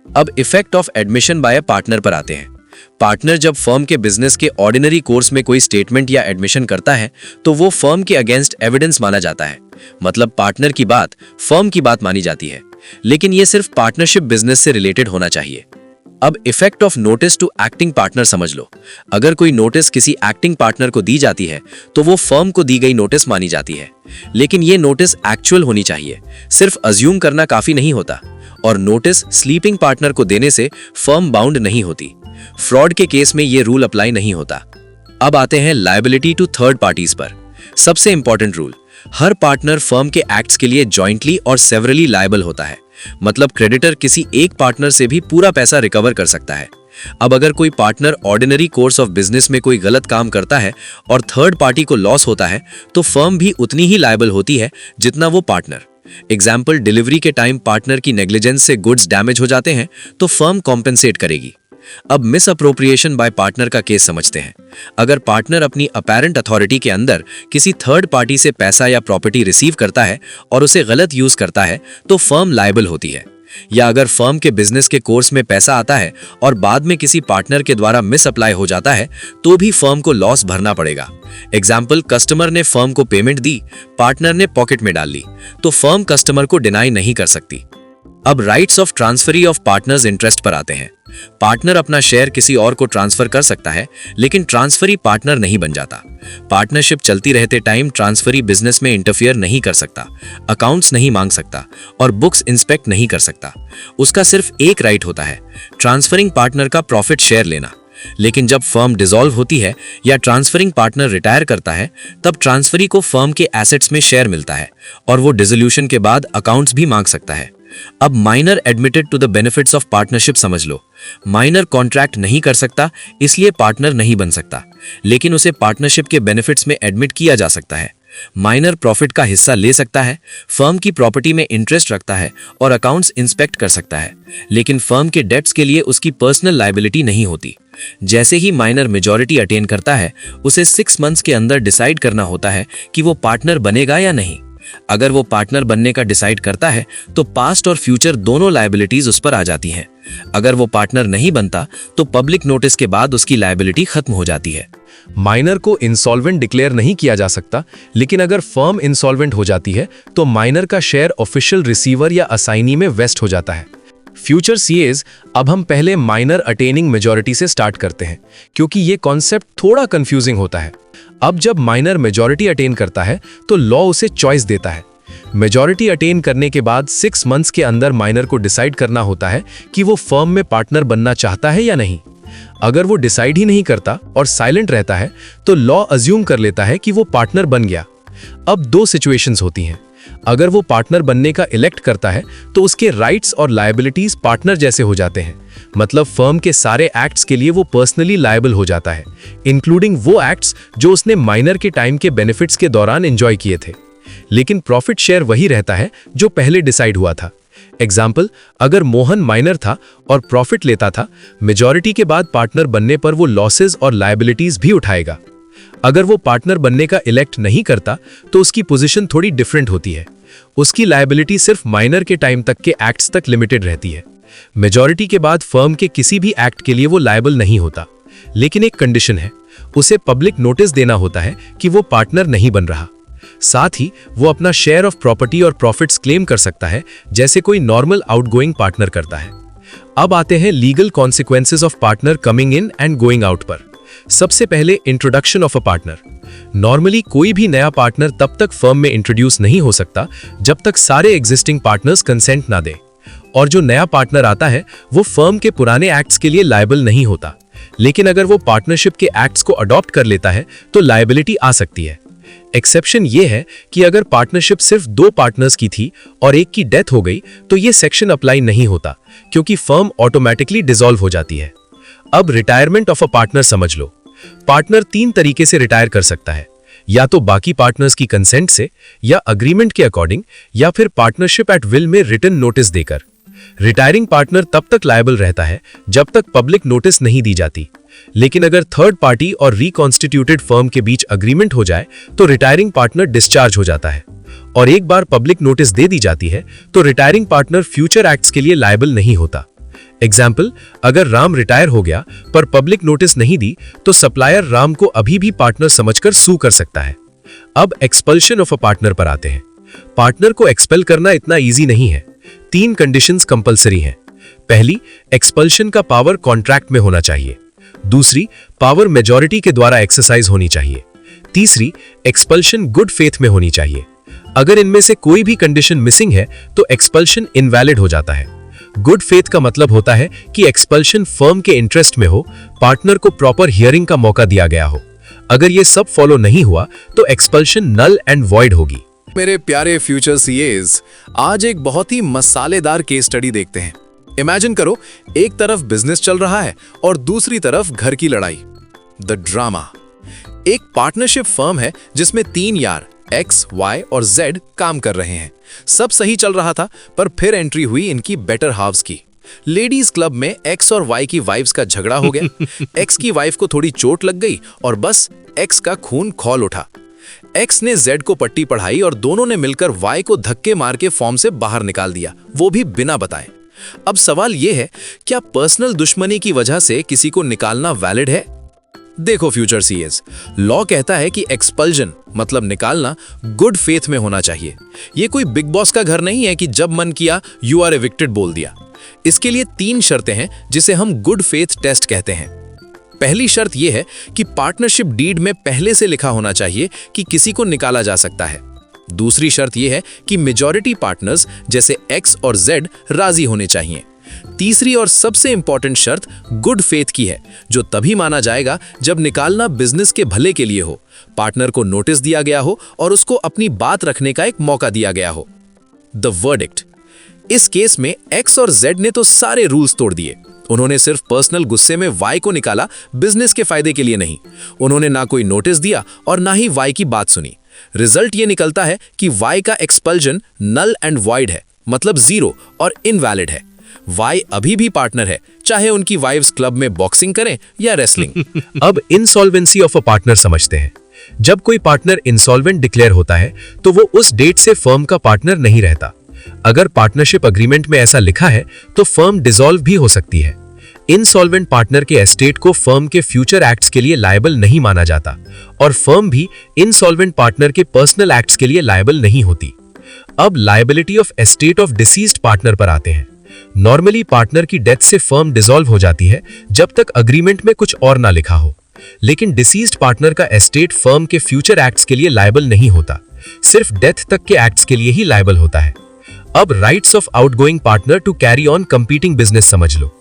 अब effect of admission bye partner पर आते हैं। पार्टनर जब फर्म के बिजनेस के ऑर्डिनरी कोर्स में कोई स्टेटमेंट या एडमिशन करता है तो वो फर्म के अगेंस्ट एविडेंस माना जाता है। मतलब पार्टनर की बात फर्म की बात मानी जाती है, लेकिन ये सिर्फ पार्टनरशिप बिजनेस से रिलेटेड होना चाहिए। अब effect of notice to acting partner समझ लो। अगर कोई नोटिस किसी एक्टिंग पार्टनर को दी जाती है तो वो फर्म को दी गई नोटिस मानी जाती है, लेकिन ये नोटिस एक्चुअल होनी चाहिए। सिर्फ अज्यूम करना काफी नहीं होता। और नोटिस स्लीपिंग पार्टनर को देने से फर्म बाउंड नहीं होती। फ्रॉड के केस में ये रूल अप्लाई नहीं होता। अब आते हैं लायबिलिटी टू थर्ड पार्टीज पर। सबसे इंपॉर्टेंट रूल, हर पार्टनर फर्म के एक्ट्स के लिए जॉइंटली और सेवरली लायबल होता है। मतलब क्रेडिटर किसी एक पार्टनर से भी पूरा पैसा रिकवर कर सकता है। अब अगर कोई partner ordinary course of business में कोई गलत काम करता है और थर्ड पार्टी को लॉस होता है तो फर्म भी उतनी ही लायबल होती है जितना वो पार्टनर। एग्जाम्पल, डिलीवरी के टाइम पार्टनर की नेग्लिजेंस से गुड्स डैमेज हो जाते हैं तो फर्म कॉम्पेंसेट करेगी। अब मिस अप्रोप्रिएशन बाय पार्टनर का केस समझते हैं। अगर पार्टनर अपनी अपैरेंट अथॉरिटी के अंदर किसी थर्ड पार्टी से पैसा या प्रॉपर्टी रिसीव करता है और उसे गलत यूज करता है तो फर्म लायबल होती है। या अगर फर्म के बिजनेस के कोर्स में पैसा आता है और बाद में किसी पार्टनर के द्वारा मिस अप्लाई हो जाता है तो भी फर्म को लॉस भरना पड़ेगा। एग्जाम्पल, कस्टमर ने फर्म को पेमेंट दी, पार्टनर ने पॉकेट में डाल ली, तो फर्म कस्टमर को डिनाई नहीं कर सकती। अब rights of transferee of partners interest पर आते हैं। पार्टनर अपना शेयर किसी और को ट्रांसफर कर सकता है, लेकिन ट्रांसफरी पार्टनर नहीं बन जाता। पार्टनरशिप चलती रहते टाइम ट्रांसफरी बिजनेस में इंटरफियर नहीं कर सकता, अकाउंट्स नहीं मांग सकता और बुक्स इंस्पेक्ट नहीं कर सकता। उसका सिर्फ एक राइट होता है, ट्रांसफरिंग पार्टनर का प्रॉफिट शेयर लेना। लेकिन जब फर्म डिसॉल्व होती है या ट्रांसफरिंग पार्टनर रिटायर करता है तब ट्रांसफरी को फर्म के एसेट्स में शेयर मिलता है और वो डिसोल्यूशन के बाद अकाउंट्स भी मांग सकता है। अब minor admitted to the benefits of partnership समझ लो। माइनर कॉन्ट्रैक्ट नहीं कर सकता इसलिए पार्टनर नहीं बन सकता, लेकिन उसे पार्टनरशिप के बेनिफिट्स में एडमिट किया जा सकता है। माइनर प्रॉफिट का हिस्सा ले सकता है, फर्म की प्रॉपर्टी में इंटरेस्ट रखता है और अकाउंट्स इंस्पेक्ट कर सकता है, लेकिन फर्म के डेट्स के लिए उसकी पर्सनल लायबिलिटी नहीं होती। जैसे ही माइनर मेजॉरिटी अटेन करता है उसे 6 मंथ्स के अंदर डिसाइड करना होता है कि वो पार्टनर बनेगा या नहीं। अगर वो पार्टनर बनने का डिसाइड करता है तो पास्ट और फ्यूचर दोनों लायबिलिटीज उस पर आ जाती हैं। अगर वो पार्टनर नहीं बनता तो पब्लिक नोटिस के बाद उसकी लायबिलिटी खत्म हो जाती है। माइनर को इंसॉल्वेंट डिक्लेयर नहीं किया जा सकता, लेकिन अगर फर्म इंसॉल्वेंट हो जाती है तो माइनर का शेयर ऑफिशियल रिसीवर या असाइनी में वेस्ट हो जाता है। फ्यूचर सीएज, अब हम पहले माइनर अटेनिंग मेजॉरिटी से स्टार्ट करते हैं क्योंकि ये कॉन्सेप्ट थोड़ा कंफ्यूजिंग होता है। अब जब माइनर मेजॉरिटी अटेन करता है तो लॉ उसे चॉइस देता है। मेजॉरिटी अटेन करने के बाद 6 मंथ्स के अंदर माइनर को डिसाइड करना होता है कि वो फर्म में पार्टनर बनना चाहता है या नहीं। अगर वो डिसाइड ही नहीं करता और साइलेंट रहता है तो लॉ अज्यूम कर लेता है कि वो पार्टनर बन गया। अब 2 सिचुएशंस होती हैं। अगर वो पार्टनर बनने का इलेक्ट करता है तो उसके राइट्स और लायबिलिटीज पार्टनर जैसे हो जाते हैं। मतलब फर्म के सारे एक्ट्स के लिए वो पर्सनली लायबल हो जाता है, इंक्लूडिंग वो एक्ट्स जो उसने माइनर के टाइम के बेनिफिट्स के दौरान एंजॉय किए थे। लेकिन प्रॉफिट शेयर वही रहता है जो पहले डिसाइड हुआ था। एग्जाम्पल, अगर मोहन माइनर था और प्रॉफिट लेता था, मेजॉरिटी के बाद पार्टनर बनने पर वो लॉसेस और लायबिलिटीज भी उठाएगा। अगर वो पार्टनर बनने का इलेक्ट नहीं करता तो उसकी पोजीशन थोड़ी डिफरेंट होती है। उसकी लायबिलिटी सिर्फ माइनर के टाइम तक के एक्ट्स तक लिमिटेड रहती है। मेजॉरिटी के बाद फर्म के किसी भी एक्ट के लिए वो लायबल नहीं होता। लेकिन एक कंडीशन है, उसे पब्लिक नोटिस देना होता है कि वो पार्टनर नहीं बन रहा। साथ ही वो अपना शेयर ऑफ प्रॉपर्टी और प्रॉफिट्स क्लेम कर सकता है, जैसे कोई नॉर्मल आउटगोइंग पार्टनर करता है। अब आते हैं legal consequences of partner coming in and going out पर। सबसे पहले introduction of a partner. Normally कोई भी नया पार्टनर तब तक फर्म में इंट्रोड्यूस नहीं हो सकता जब तक सारे एग्जिस्टिंग पार्टनर्स कंसेंट ना दें। और जो नया पार्टनर आता है वो फर्म के पुराने एक्ट्स के लिए लायबल नहीं होता। लेकिन अगर वो पार्टनरशिप के एक्ट्स को अडॉप्ट कर लेता है तो लायबिलिटी आ सकती है। एक्सेप्शन ये है कि अगर पार्टनरशिप सिर्फ 2 पार्टनर्स की थी और एक की डेथ हो गई तो ये सेक्शन अप्लाई नहीं होता, क्योंकि फर्म ऑटोमेटिकली डिसॉल्व हो जाती है। अब रिटायरमेंट ऑफ अ पार्टनर समझ लो। पार्टनर 3 तरीके से रिटायर कर सकता है, या तो बाकी पार्टनर्स की कंसेंट से, या अग्रीमेंट के अकॉर्डिंग, या फिर पार्टनरशिप एट विल में रिटन नोटिस देकर। रिटायरिंग पार्टनर तब तक लायबल रहता है जब तक पब्लिक नोटिस नहीं दी जाती। लेकिन अगर थर्ड पार्टी और रिकॉन्स्टिट्यूटेड फर्म के बीच अग्रीमेंट हो जाए तो रिटायरिंग पार्टनर डिस्चार्ज हो जाता है। और एक बार पब्लिक नोटिस दे दी जाती है तो रिटायरिंग पार्टनर फ्यूचर एक्ट्स के लिए लायबल नहीं होता। एग्जाम्पल, अगर राम रिटायर हो गया पर पब्लिक नोटिस नहीं दी तो सप्लायर राम को अभी भी पार्टनर समझकर सू कर सकता है। अब एक्सपल्शन ऑफ अ पार्टनर पर आते हैं। पार्टनर को एक्सपेल करना इतना इजी नहीं है। 3 कंडीशंस कंपलसरी हैं। पहली, एक्सपल्शन का पावर कॉन्ट्रैक्ट में होना चाहिए। दूसरी, पावर मेजॉरिटी के द्वारा एक्सरसाइज होनी चाहिए। तीसरी, एक्सपल्शन गुड फेथ में होनी चाहिए। अगर इनमें से कोई भी कंडीशन मिसिंग है तो एक्सपल्शन इनवैलिड हो जाता है। गुड फेथ का मतलब होता है कि एक्सपल्शन फर्म के इंटरेस्ट में हो, पार्टनर को प्रॉपर हियरिंग का मौका दिया गया हो। अगर ये सब फॉलो नहीं हुआ तो एक्सपल्शन नल एंड वॉइड होगी। मेरे प्यारे फ्यूचर सीएज, आज एक बहुत ही मसालेदार केस स्टडी देखते हैं। इमेजिन करो, एक तरफ बिजनेस चल रहा है और दूसरी तरफ घर की लड़ाई, द ड्रामा। एक पार्टनरशिप फर्म है जिसमें 3 यार X, Y और Z काम कर रहे हैं। सब सही चल रहा था, पर फिर एंट्री हुई इनकी बेटर हाफ्स की। लेडीज क्लब में X और Y की वाइफ्स का झगड़ा हो गया। X की वाइफ को थोड़ी चोट लग गई और बस X का खून खौल उठा। X ने Z को पट्टी पढ़ाई और दोनों ने मिलकर Y को धक्के मार के फॉर्म से बाहर निकाल दिया, वो भी बिना बताए। अब सवाल यह है, क्या पर्सनल दुश्मनी की वजह से किसी को निकालना वैलिड है? देखो फ्यूचर सीएस, लॉ कहता है कि एक्सपल्जन मतलब निकालना गुड फेथ में होना चाहिए। ये कोई बिग बॉस का घर नहीं है कि जब मन किया यू आर एविक्टेड बोल दिया। इसके लिए 3 शर्तें हैं जिसे हम गुड फेथ टेस्ट कहते हैं। पहली शर्त यह है कि पार्टनरशिप डीड में पहले से लिखा होना चाहिए कि किसी को निकाला जा सकता है। दूसरी शर्त यह है कि मेजॉरिटी पार्टनर्स जैसे X और Z राजी होने चाहिए। तीसरी और सबसे इंपॉर्टेंट शर्त गुड फेथ की है, जो तभी माना जाएगा जब निकालना बिजनेस के भले के लिए हो, पार्टनर को नोटिस दिया गया हो और उसको अपनी बात रखने का एक मौका दिया गया हो। The verdict. इस केस में X और Z ने तो सारे रूल्स तोड़ दिए। उन्होंने सिर्फ पर्सनल गुस्से में Y को निकाला, बिजनेस के फायदे के लिए नहीं। उन्होंने ना कोई नोटिस दिया और ना ही Y की बात सुनी। रिजल्ट ये निकलता है कि Y का एक्सपल्जन नल एंड वॉइड है, मतलब 0 और इनवैलिड है। Y अभी भी पार्टनर है, चाहे उनकी वाइव्स क्लब में बॉक्सिंग करें या रेसलिंग। अब इंसॉल्वेंसी ऑफ अ पार्टनर समझते हैं। जब कोई पार्टनर इंसॉल्वेंट डिक्लेयर होता है तो वो उस डेट से फर्म का पार्टनर नहीं रहता। अगर पार्टनरशिप अग्रीमेंट में ऐसा लिखा है तो फर्म डिसॉल्व भी हो सकती है। इंसॉल्वेंट पार्टनर के एस्टेट को फर्म के फ्यूचर एक्ट्स के लिए लायबल नहीं माना जाता और फर्म भी इंसॉल्वेंट पार्टनर के पर्सनल एक्ट्स के लिए लायबल नहीं होती। अब liability of estate of deceased partner पर आते हैं। नॉर्मली पार्टनर की डेथ से फर्म डिसॉल्व हो जाती है जब तक अग्रीमेंट में कुछ और ना लिखा हो। लेकिन डिसीज्ड पार्टनर का एस्टेट फर्म के फ्यूचर एक्ट्स के लिए लायबल नहीं होता, सिर्फ डेथ तक के एक्ट्स के लिए ही लायबल होता है। अब rights of outgoing partner to carry on competing business समझ लो।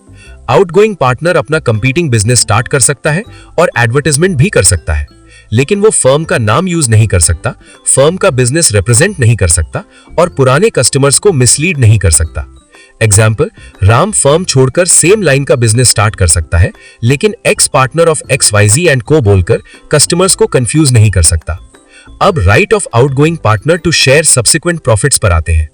आउटगोइंग पार्टनर अपना कंपीटिंग बिजनेस स्टार्ट कर सकता है और एडवर्टाइजमेंट भी कर सकता है, लेकिन वो फर्म का नाम यूज नहीं कर सकता, फर्म का बिजनेस रिप्रेजेंट नहीं कर सकता और पुराने कस्टमर्स को मिसलीड नहीं कर सकता। एग्जाम्पल, राम फर्म छोड़कर सेम लाइन का बिजनेस स्टार्ट कर सकता है, लेकिन ex partner of XYZ and को बोलकर कस्टमर्स को कंफ्यूज नहीं कर सकता। अब right of outgoing partner to share subsequent profits पर आते हैं।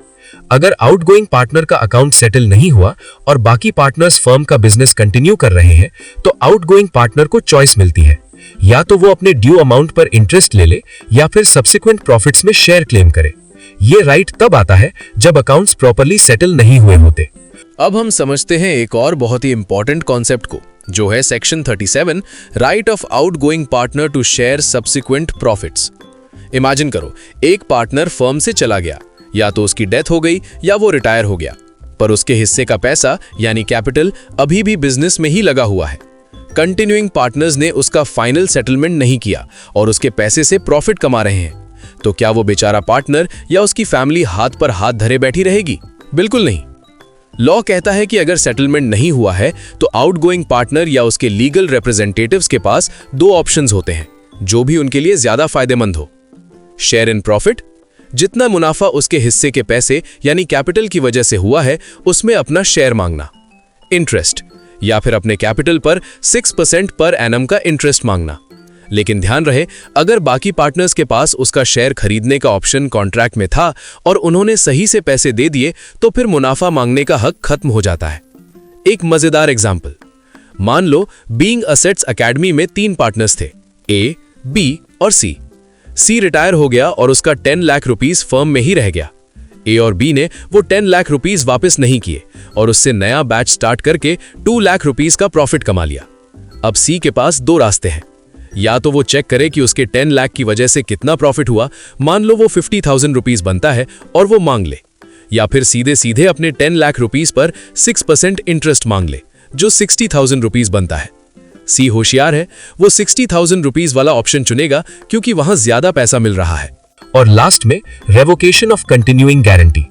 अगर आउटगोइंग पार्टनर का अकाउंट सेटल नहीं हुआ और बाकी पार्टनर्स फर्म का बिजनेस कंटिन्यू कर रहे हैं, तो आउटगोइंग पार्टनर को चॉइस मिलती है, या तो वो अपने ड्यू अमाउंट पर इंटरेस्ट ले ले या फिर सब्सिक्वेंट प्रॉफिट्स में शेयर क्लेम करे। ये राइट तब आता है जब अकाउंट्स प्रॉपर्ली सेटल नहीं हुए होते। अब हम समझते हैं एक और बहुत ही इंपॉर्टेंट कॉन्सेप्ट को, जो है section 37, right of outgoing partner to share subsequent profits. Imagine करो, एक पार्टनर फर्म से चला गया, या तो उसकी डेथ हो गई या वो रिटायर हो गया, पर उसके हिस्से का पैसा यानी कैपिटल अभी भी बिजनेस में ही लगा हुआ है। कंटिन्यूइंग पार्टनर्स ने उसका फाइनल सेटलमेंट नहीं किया और उसके पैसे से प्रॉफिट कमा रहे हैं, तो क्या वो बेचारा पार्टनर या उसकी फैमिली हाथ पर हाथ धरे बैठी रहेगी? बिल्कुल नहीं। लॉ कहता है कि अगर सेटलमेंट नहीं हुआ है तो आउटगोइंग पार्टनर या उसके लीगल रिप्रेजेंटेटिव्स के पास दो ऑप्शंस होते हैं, जो भी उनके लिए ज्यादा फायदेमंद हो। शेयर इन प्रॉफिट, जितना मुनाफा उसके हिस्से के पैसे यानी कैपिटल की वजह से हुआ है उसमें अपना शेयर मांगना। इंटरेस्ट, या फिर अपने कैपिटल पर 6% पर एनम का इंटरेस्ट मांगना। लेकिन ध्यान रहे, अगर बाकी पार्टनर्स के पास उसका शेयर खरीदने का ऑप्शन कॉन्ट्रैक्ट में था और उन्होंने सही से पैसे दे दिए, तो फिर मुनाफा मांगने का हक खत्म हो जाता है। एक मजेदार एग्जाम्पल, मान लो बीइंग असेट्स एकेडमी में 3 पार्टनर्स थे, ए, बी और सी। सी रिटायर हो गया और उसका 10 लाख रुपीस फर्म में ही रह गया। ए और बी ने वो 10 लाख रुपीस वापस नहीं किए और उससे नया बैच स्टार्ट करके 2 लाख रुपीस का प्रॉफिट कमा लिया। अब सी के पास 2 रास्ते हैं, या तो वो चेक करे कि उसके 10 लाख की वजह से कितना प्रॉफिट हुआ, मान लो वो 50,000 रुपीस बनता है और वो मांग ले, या फिर सीधे सीधे अपने 10 लाख रुपीस पर 6% इंटरेस्ट मांग ले, जो 60,000 रुपीस बनता है। सी होशियार है, वो 60,000 रुपीस वाला ऑप्शन चुनेगा क्योंकि वहां ज्यादा पैसा मिल रहा है। और लास्ट में रेवोकेशन ऑफ कंटिन्यूइंग गारंटी।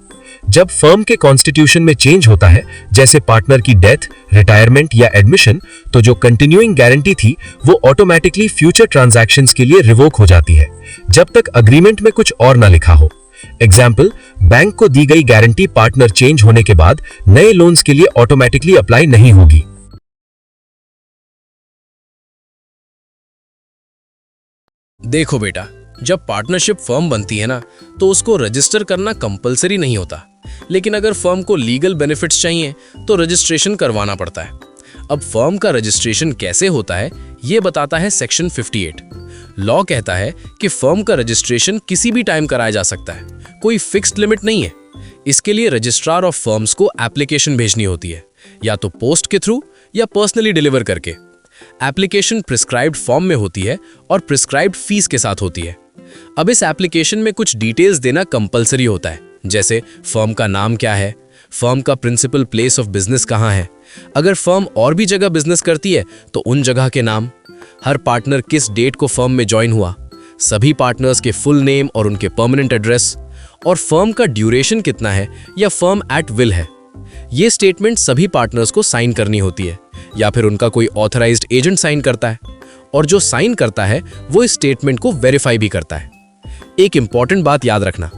जब फर्म के कॉन्स्टिट्यूशन में चेंज होता है, जैसे पार्टनर की डेथ, रिटायरमेंट या एडमिशन, तो जो कंटिन्यूइंग गारंटी थी वो ऑटोमेटिकली फ्यूचर ट्रांजैक्शंस के लिए रिवोक हो जाती है, जब तक अग्रीमेंट में कुछ और ना लिखा हो। एग्जाम्पल, बैंक को दी गई गारंटी पार्टनर चेंज होने के बाद नए लोन्स के लिए ऑटोमेटिकली अप्लाई नहीं होगी। देखो बेटा, जब पार्टनरशिप फर्म बनती है ना, तो उसको रजिस्टर करना कंपलसरी नहीं होता, लेकिन अगर फर्म को लीगल बेनिफिट्स चाहिए तो रजिस्ट्रेशन करवाना पड़ता है। अब फर्म का रजिस्ट्रेशन कैसे होता है ये बताता है सेक्शन 58। लॉ कहता है कि फर्म का रजिस्ट्रेशन किसी भी टाइम कराया जा सकता है, कोई फिक्स्ड लिमिट नहीं है। इसके लिए रजिस्ट्रार ऑफ फर्म्स को एप्लीकेशन भेजनी होती है, या तो पोस्ट के थ्रू या पर्सनली डिलीवर करके। एप्लीकेशन प्रिस्क्राइब्ड फॉर्म में होती है और प्रिस्क्राइब्ड फीस के साथ होती है। अब इस एप्लीकेशन में कुछ डिटेल्स देना कंपलसरी होता है, जैसे फर्म का नाम क्या है, फर्म का प्रिंसिपल प्लेस ऑफ बिजनेस कहाँ है, अगर फर्म और भी जगह बिजनेस करती है तो उन जगह के नाम, हर पार्टनर किस डेट को फर्म में ज्वाइन हुआ, सभी पार्टनर्स के फुल नेम और उनके परमानेंट एड्रेस, और फर्म का ड्यूरेशन कितना है या फर्म एट विल है। ये स्टेटमेंट सभी पार्टनर्स को साइन करनी होती है, या फिर उनका कोई ऑथराइज्ड एजेंट साइन करता है, और जो साइन करता है वो इस स्टेटमेंट को वेरीफाई भी करता है। एक इंपॉर्टेंट बात याद रखना,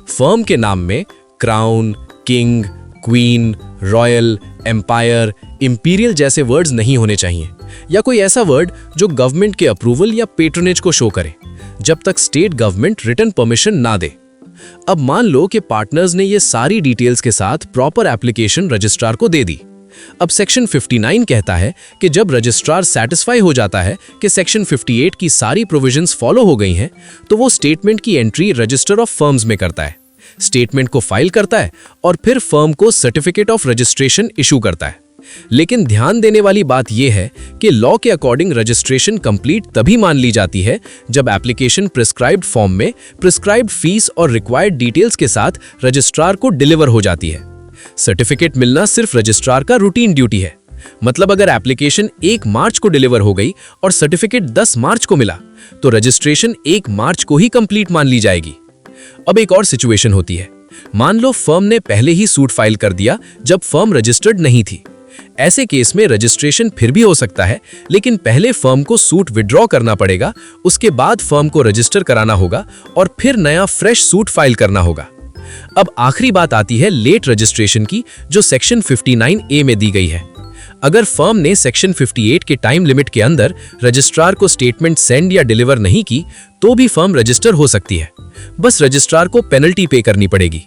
फर्म के नाम में crown, king, queen, royal, empire, imperial जैसे वर्ड्स नहीं होने चाहिए, या कोई ऐसा वर्ड जो गवर्नमेंट के अप्रूवल या पेट्रोनेज को शो करे, जब तक स्टेट गवर्नमेंट रिटन परमिशन ना दे। अब मान लो कि पार्टनर्स ने ये सारी डिटेल्स के साथ प्रॉपर एप्लीकेशन रजिस्ट्रार को दे दी। अब सेक्शन 59 कहता है कि जब रजिस्ट्रार सेटिस्फाई हो जाता है कि सेक्शन 58 की सारी प्रोविजंस फॉलो हो गई हैं, तो वो स्टेटमेंट की एंट्री रजिस्टर ऑफ फर्म्स में करता है, स्टेटमेंट को फाइल करता है और फिर फर्म को सर्टिफिकेट ऑफ रजिस्ट्रेशन इशू करता है। लेकिन ध्यान देने वाली बात यह है कि लॉ के अकॉर्डिंग रजिस्ट्रेशन कंप्लीट तभी मान ली जाती है जब एप्लीकेशन प्रिस्क्राइब्ड फॉर्म में प्रिस्क्राइब्ड फीस और रिक्वायर्ड डिटेल्स के साथ रजिस्ट्रार को डिलीवर हो जाती है। सर्टिफिकेट मिलना सिर्फ रजिस्ट्रार का रूटीन ड्यूटी है। मतलब अगर एप्लीकेशन 1 मार्च को डिलीवर हो गई और सर्टिफिकेट 10 मार्च को मिला, तो रजिस्ट्रेशन 1 मार्च को ही कंप्लीट मान ली जाएगी। अब एक और सिचुएशन होती है, मान लो फर्म ने पहले ही सूट फाइल कर दिया जब फर्म रजिस्टर्ड नहीं थी, ऐसे केस में रजिस्ट्रेशन फिर भी हो सकता है, लेकिन पहले फर्म को सूट विड्रॉ करना पड़ेगा, उसके बाद फर्म को रजिस्टर कराना होगा और फिर नया फ्रेश सूट फाइल करना होगा। अब आखिरी बात आती है लेट रजिस्ट्रेशन की, जो सेक्शन 59A में दी गई है। अगर फर्म ने सेक्शन 58 के टाइम लिमिट के अंदर रजिस्ट्रार को स्टेटमेंट सेंड या डिलीवर नहीं की, तो भी फर्म रजिस्टर हो सकती है। बस रजिस्ट्रार को पेनल्टी पे करनी पड़ेगी।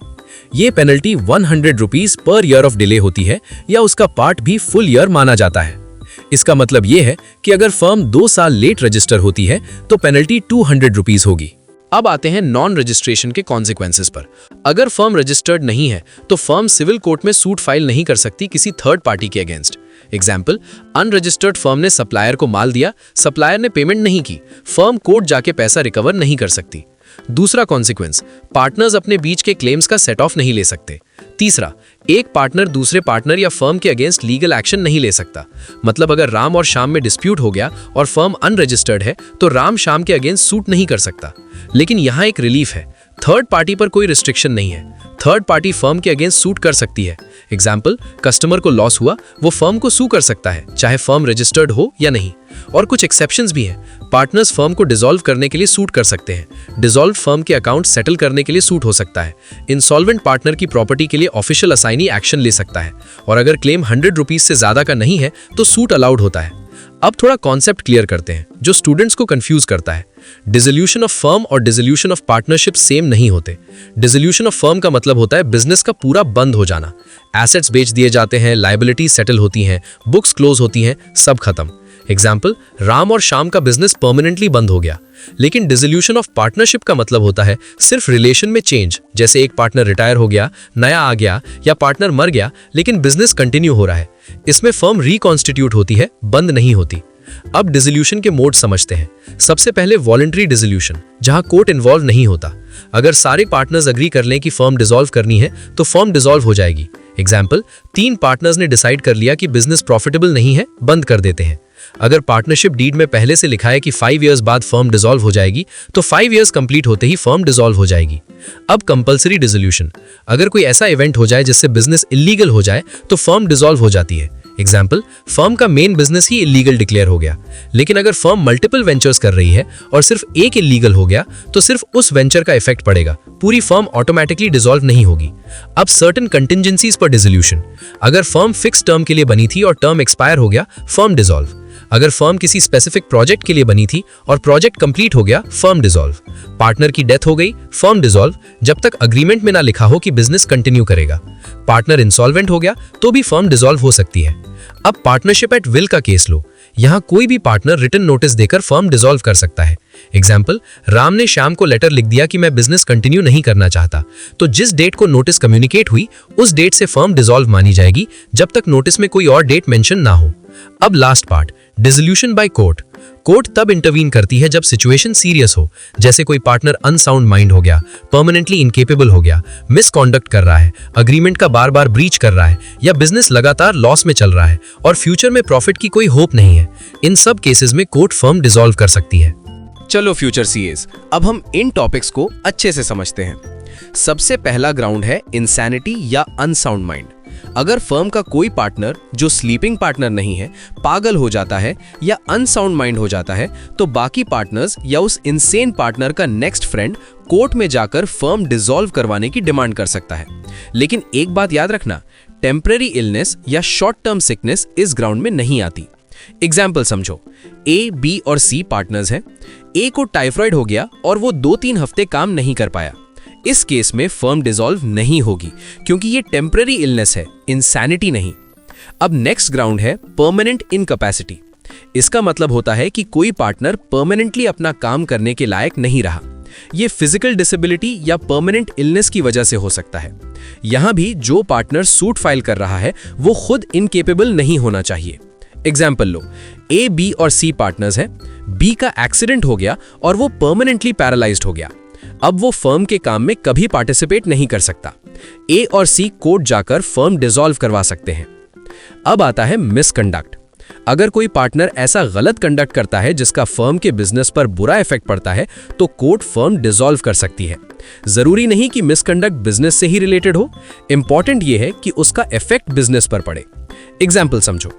ये penalty 100 rupees per year of delay होती है, या उसका पार्ट भी फुल ईयर माना जाता है। इसका मतलब ये है कि अगर फर्म 2 साल लेट रजिस्टर होती है तो पेनल्टी 200 रुपीज होगी। अब आते हैं नॉन रजिस्ट्रेशन के कॉन्सिक्वेंसेस पर। अगर फर्म रजिस्टर्ड नहीं है तो फर्म सिविल कोर्ट में सूट फाइल नहीं कर सकती किसी थर्ड पार्टी के अगेंस्ट। एग्जाम्पल, अनरजिस्टर्ड फर्म ने सप्लायर को माल दिया, सप्लायर ने पेमेंट नहीं की, फर्म कोर्ट जाके पैसा रिकवर नहीं कर सकती। दूसरा कॉन्सिक्वेंस, पार्टनर्स अपने बीच के क्लेम्स का सेट ऑफ नहीं ले सकते। तीसरा, एक पार्टनर दूसरे पार्टनर या फर्म के अगेंस्ट लीगल एक्शन नहीं ले सकता। मतलब अगर राम और श्याम में डिस्प्यूट हो गया और फर्म अनरजिस्टर्ड है तो राम श्याम के अगेंस्ट सूट नहीं कर सकता। लेकिन यहाँ एक रिलीफ है, थर्ड पार्टी पर कोई रिस्ट्रिक्शन नहीं है। थर्ड पार्टी फर्म के अगेंस्ट सूट कर सकती है। एग्जाम्पल, कस्टमर को लॉस हुआ, वो फर्म को सू कर सकता है, चाहे फर्म रजिस्टर्ड हो या नहीं। और कुछ एक्सेप्शंस भी हैं। पार्टनर्स फर्म को डिसॉल्व करने के लिए सूट कर सकते हैं। डिसॉल्व फर्म के अकाउंट सेटल करने के लिए सूट हो सकता है। इंसॉल्वेंट पार्टनर की प्रॉपर्टी के लिए ऑफिशियल असाइनी एक्शन ले सकता है। और अगर क्लेम 100 रुपीज से ज्यादा का नहीं है तो सूट अलाउड होता है। अब थोड़ा कॉन्सेप्ट क्लियर करते हैं जो स्टूडेंट्स को कंफ्यूज करता है। डिसोल्यूशन ऑफ फर्म और डिसोल्यूशन ऑफ पार्टनरशिप सेम नहीं होते। डिसोल्यूशन ऑफ फर्म का मतलब होता है बिजनेस का पूरा बंद हो जाना। एसेट्स बेच दिए जाते हैं, लायबिलिटीज सेटल होती हैं, बुक्स क्लोज होती हैं, सब खत्म। एग्जाम्पल, राम और श्याम का बिजनेस परमानेंटली बंद हो गया। लेकिन डिसोल्यूशन ऑफ पार्टनरशिप का मतलब होता है सिर्फ रिलेशन में चेंज, जैसे एक पार्टनर रिटायर हो गया, नया आ गया, या पार्टनर मर गया लेकिन बिजनेस कंटिन्यू हो रहा है। इसमें फर्म रिकॉन्स्टिट्यूट होती है, बंद नहीं होती। अब डिसोल्यूशन के मोड समझते हैं। सबसे पहले वॉलंटरी डिसोल्यूशन, जहां कोर्ट इन्वॉल्व नहीं होता। अगर सारे पार्टनर्स अग्री कर लें कि फर्म डिसॉल्व करनी है तो फर्म डिसॉल्व हो जाएगी। एग्जाम्पल, 3 पार्टनर्स ने डिसाइड कर लिया कि बिजनेस प्रॉफिटेबल नहीं है, बंद कर देते हैं। अगर पार्टनरशिप डीड में पहले से लिखा है कि 5 इयर्स बाद फर्म डिसॉल्व हो जाएगी तो 5 इयर्स कंप्लीट होते ही फर्म डिसॉल्व हो जाएगी। अब कंपलसरी डिसोल्यूशन, अगर कोई ऐसा इवेंट हो जाए जिससे बिजनेस इलीगल हो जाए तो फर्म डिसॉल्व हो जाती है। एग्जाम्पल, फर्म का मेन बिजनेस ही इलीगल डिक्लेयर हो गया, लेकिन अगर फर्म मल्टीपल वेंचर्स कर रही है और सिर्फ एक इलीगल हो गया तो सिर्फ उस वेंचर का इफेक्ट पड़ेगा, पूरी फर्म ऑटोमेटिकली डिसॉल्व नहीं होगी। अब सर्टेन कंटिंजेंसीज पर डिसोल्यूशन, अगर फर्म फिक्स टर्म के लिए बनी थी और टर्म एक्सपायर हो गया, फर्म डिसॉल्व। अगर फर्म किसी स्पेसिफिक प्रोजेक्ट के लिए बनी थी और प्रोजेक्ट कंप्लीट हो गया, फर्म डिसॉल्व। पार्टनर की डेथ हो गई, फर्म डिसॉल्व, जब तक अग्रीमेंट में ना लिखा हो कि बिजनेस कंटिन्यू करेगा। पार्टनर इंसॉल्वेंट हो गया तो भी फर्म डिसॉल्व हो सकती है। अब पार्टनरशिप एट विल का केस लो, यहां कोई भी पार्टनर रिटन नोटिस देकर फर्म डिसॉल्व कर सकता है। एग्जाम्पल, राम ने श्याम को लेटर लिख दिया कि मैं बिजनेस कंटिन्यू नहीं करना चाहता, तो जिस डेट को नोटिस कम्युनिकेट हुई उस डेट से फर्म डिसॉल्व मानी जाएगी, जब तक नोटिस में कोई और डेट मेंशन ना हो। अब last part, dissolution by court. Court तब इंटरवीन करती है जब सिचुएशन सीरियस हो, जैसे कोई पार्टनर अनसाउंड माइंड हो गया, परमानेंटली इनकेपेबल हो गया, मिसकॉन्डक्ट कर रहा है, अग्रीमेंट का बार बार ब्रीच कर रहा है, या बिजनेस लगातार लॉस में चल रहा है और फ्यूचर में प्रॉफिट की कोई होप नहीं है। इन सब केसेस में कोर्ट फर्म डिसॉल्व कर सकती है। चलो फ्यूचर सीएस, अब हम इन टॉपिक्स को अच्छे से समझते हैं। सबसे पहला ग्राउंड है इंसैनिटी या अनसाउंड माइंड। अगर फर्म का कोई पार्टनर जो स्लीपिंग पार्टनर नहीं है पागल हो जाता है या अनसाउंड माइंड हो जाता है तो बाकी पार्टनर्स या उस इनसेन पार्टनर का नेक्स्ट फ्रेंड कोर्ट में जाकर फर्म डिसॉल्व करवाने की डिमांड कर सकता है। लेकिन एक बात याद रखना, टेम्पररी इलनेस या शॉर्ट टर्म सिकनेस इस ग्राउंड में नहीं आती। एग्जाम्पल समझो, ए, बी और सी पार्टनर्स हैं। ए को टाइफाइड हो गया और वो 2-3 हफ्ते काम नहीं कर पाया। इस केस में फर्म डिसॉल्व नहीं होगी क्योंकि ये टेम्पररी इलनेस है, इंसैनिटी नहीं। अब नेक्स्ट ग्राउंड है परमानेंट इनकैपेसिटी। इसका मतलब होता है कि कोई पार्टनर परमानेंटली अपना काम करने के लायक नहीं रहा। ये फिजिकल डिसेबिलिटी या परमानेंट इलनेस की वजह से हो सकता है। यहां भी जो पार्टनर सूट फाइल कर रहा है वो खुद इनकेपेबल नहीं होना चाहिए। एग्जाम्पल लो, ए, बी और सी पार्टनर्स हैं। बी का एक्सीडेंट हो गया और वो परमानेंटली पैरालाइज्ड हो गया। अब वो फर्म के काम में कभी पार्टिसिपेट नहीं कर सकता। ए और सी कोर्ट जाकर फर्म डिसॉल्व करवा सकते हैं। अब आता है मिसकंडक्ट। अगर कोई पार्टनर ऐसा गलत कंडक्ट करता है जिसका फर्म के बिजनेस पर बुरा इफेक्ट पड़ता है तो कोर्ट फर्म डिसॉल्व कर सकती है। जरूरी नहीं कि मिसकंडक्ट बिजनेस से ही रिलेटेड हो, इंपॉर्टेंट यह है कि उसका इफेक्ट बिजनेस पर पड़े। एग्जाम्पल समझो,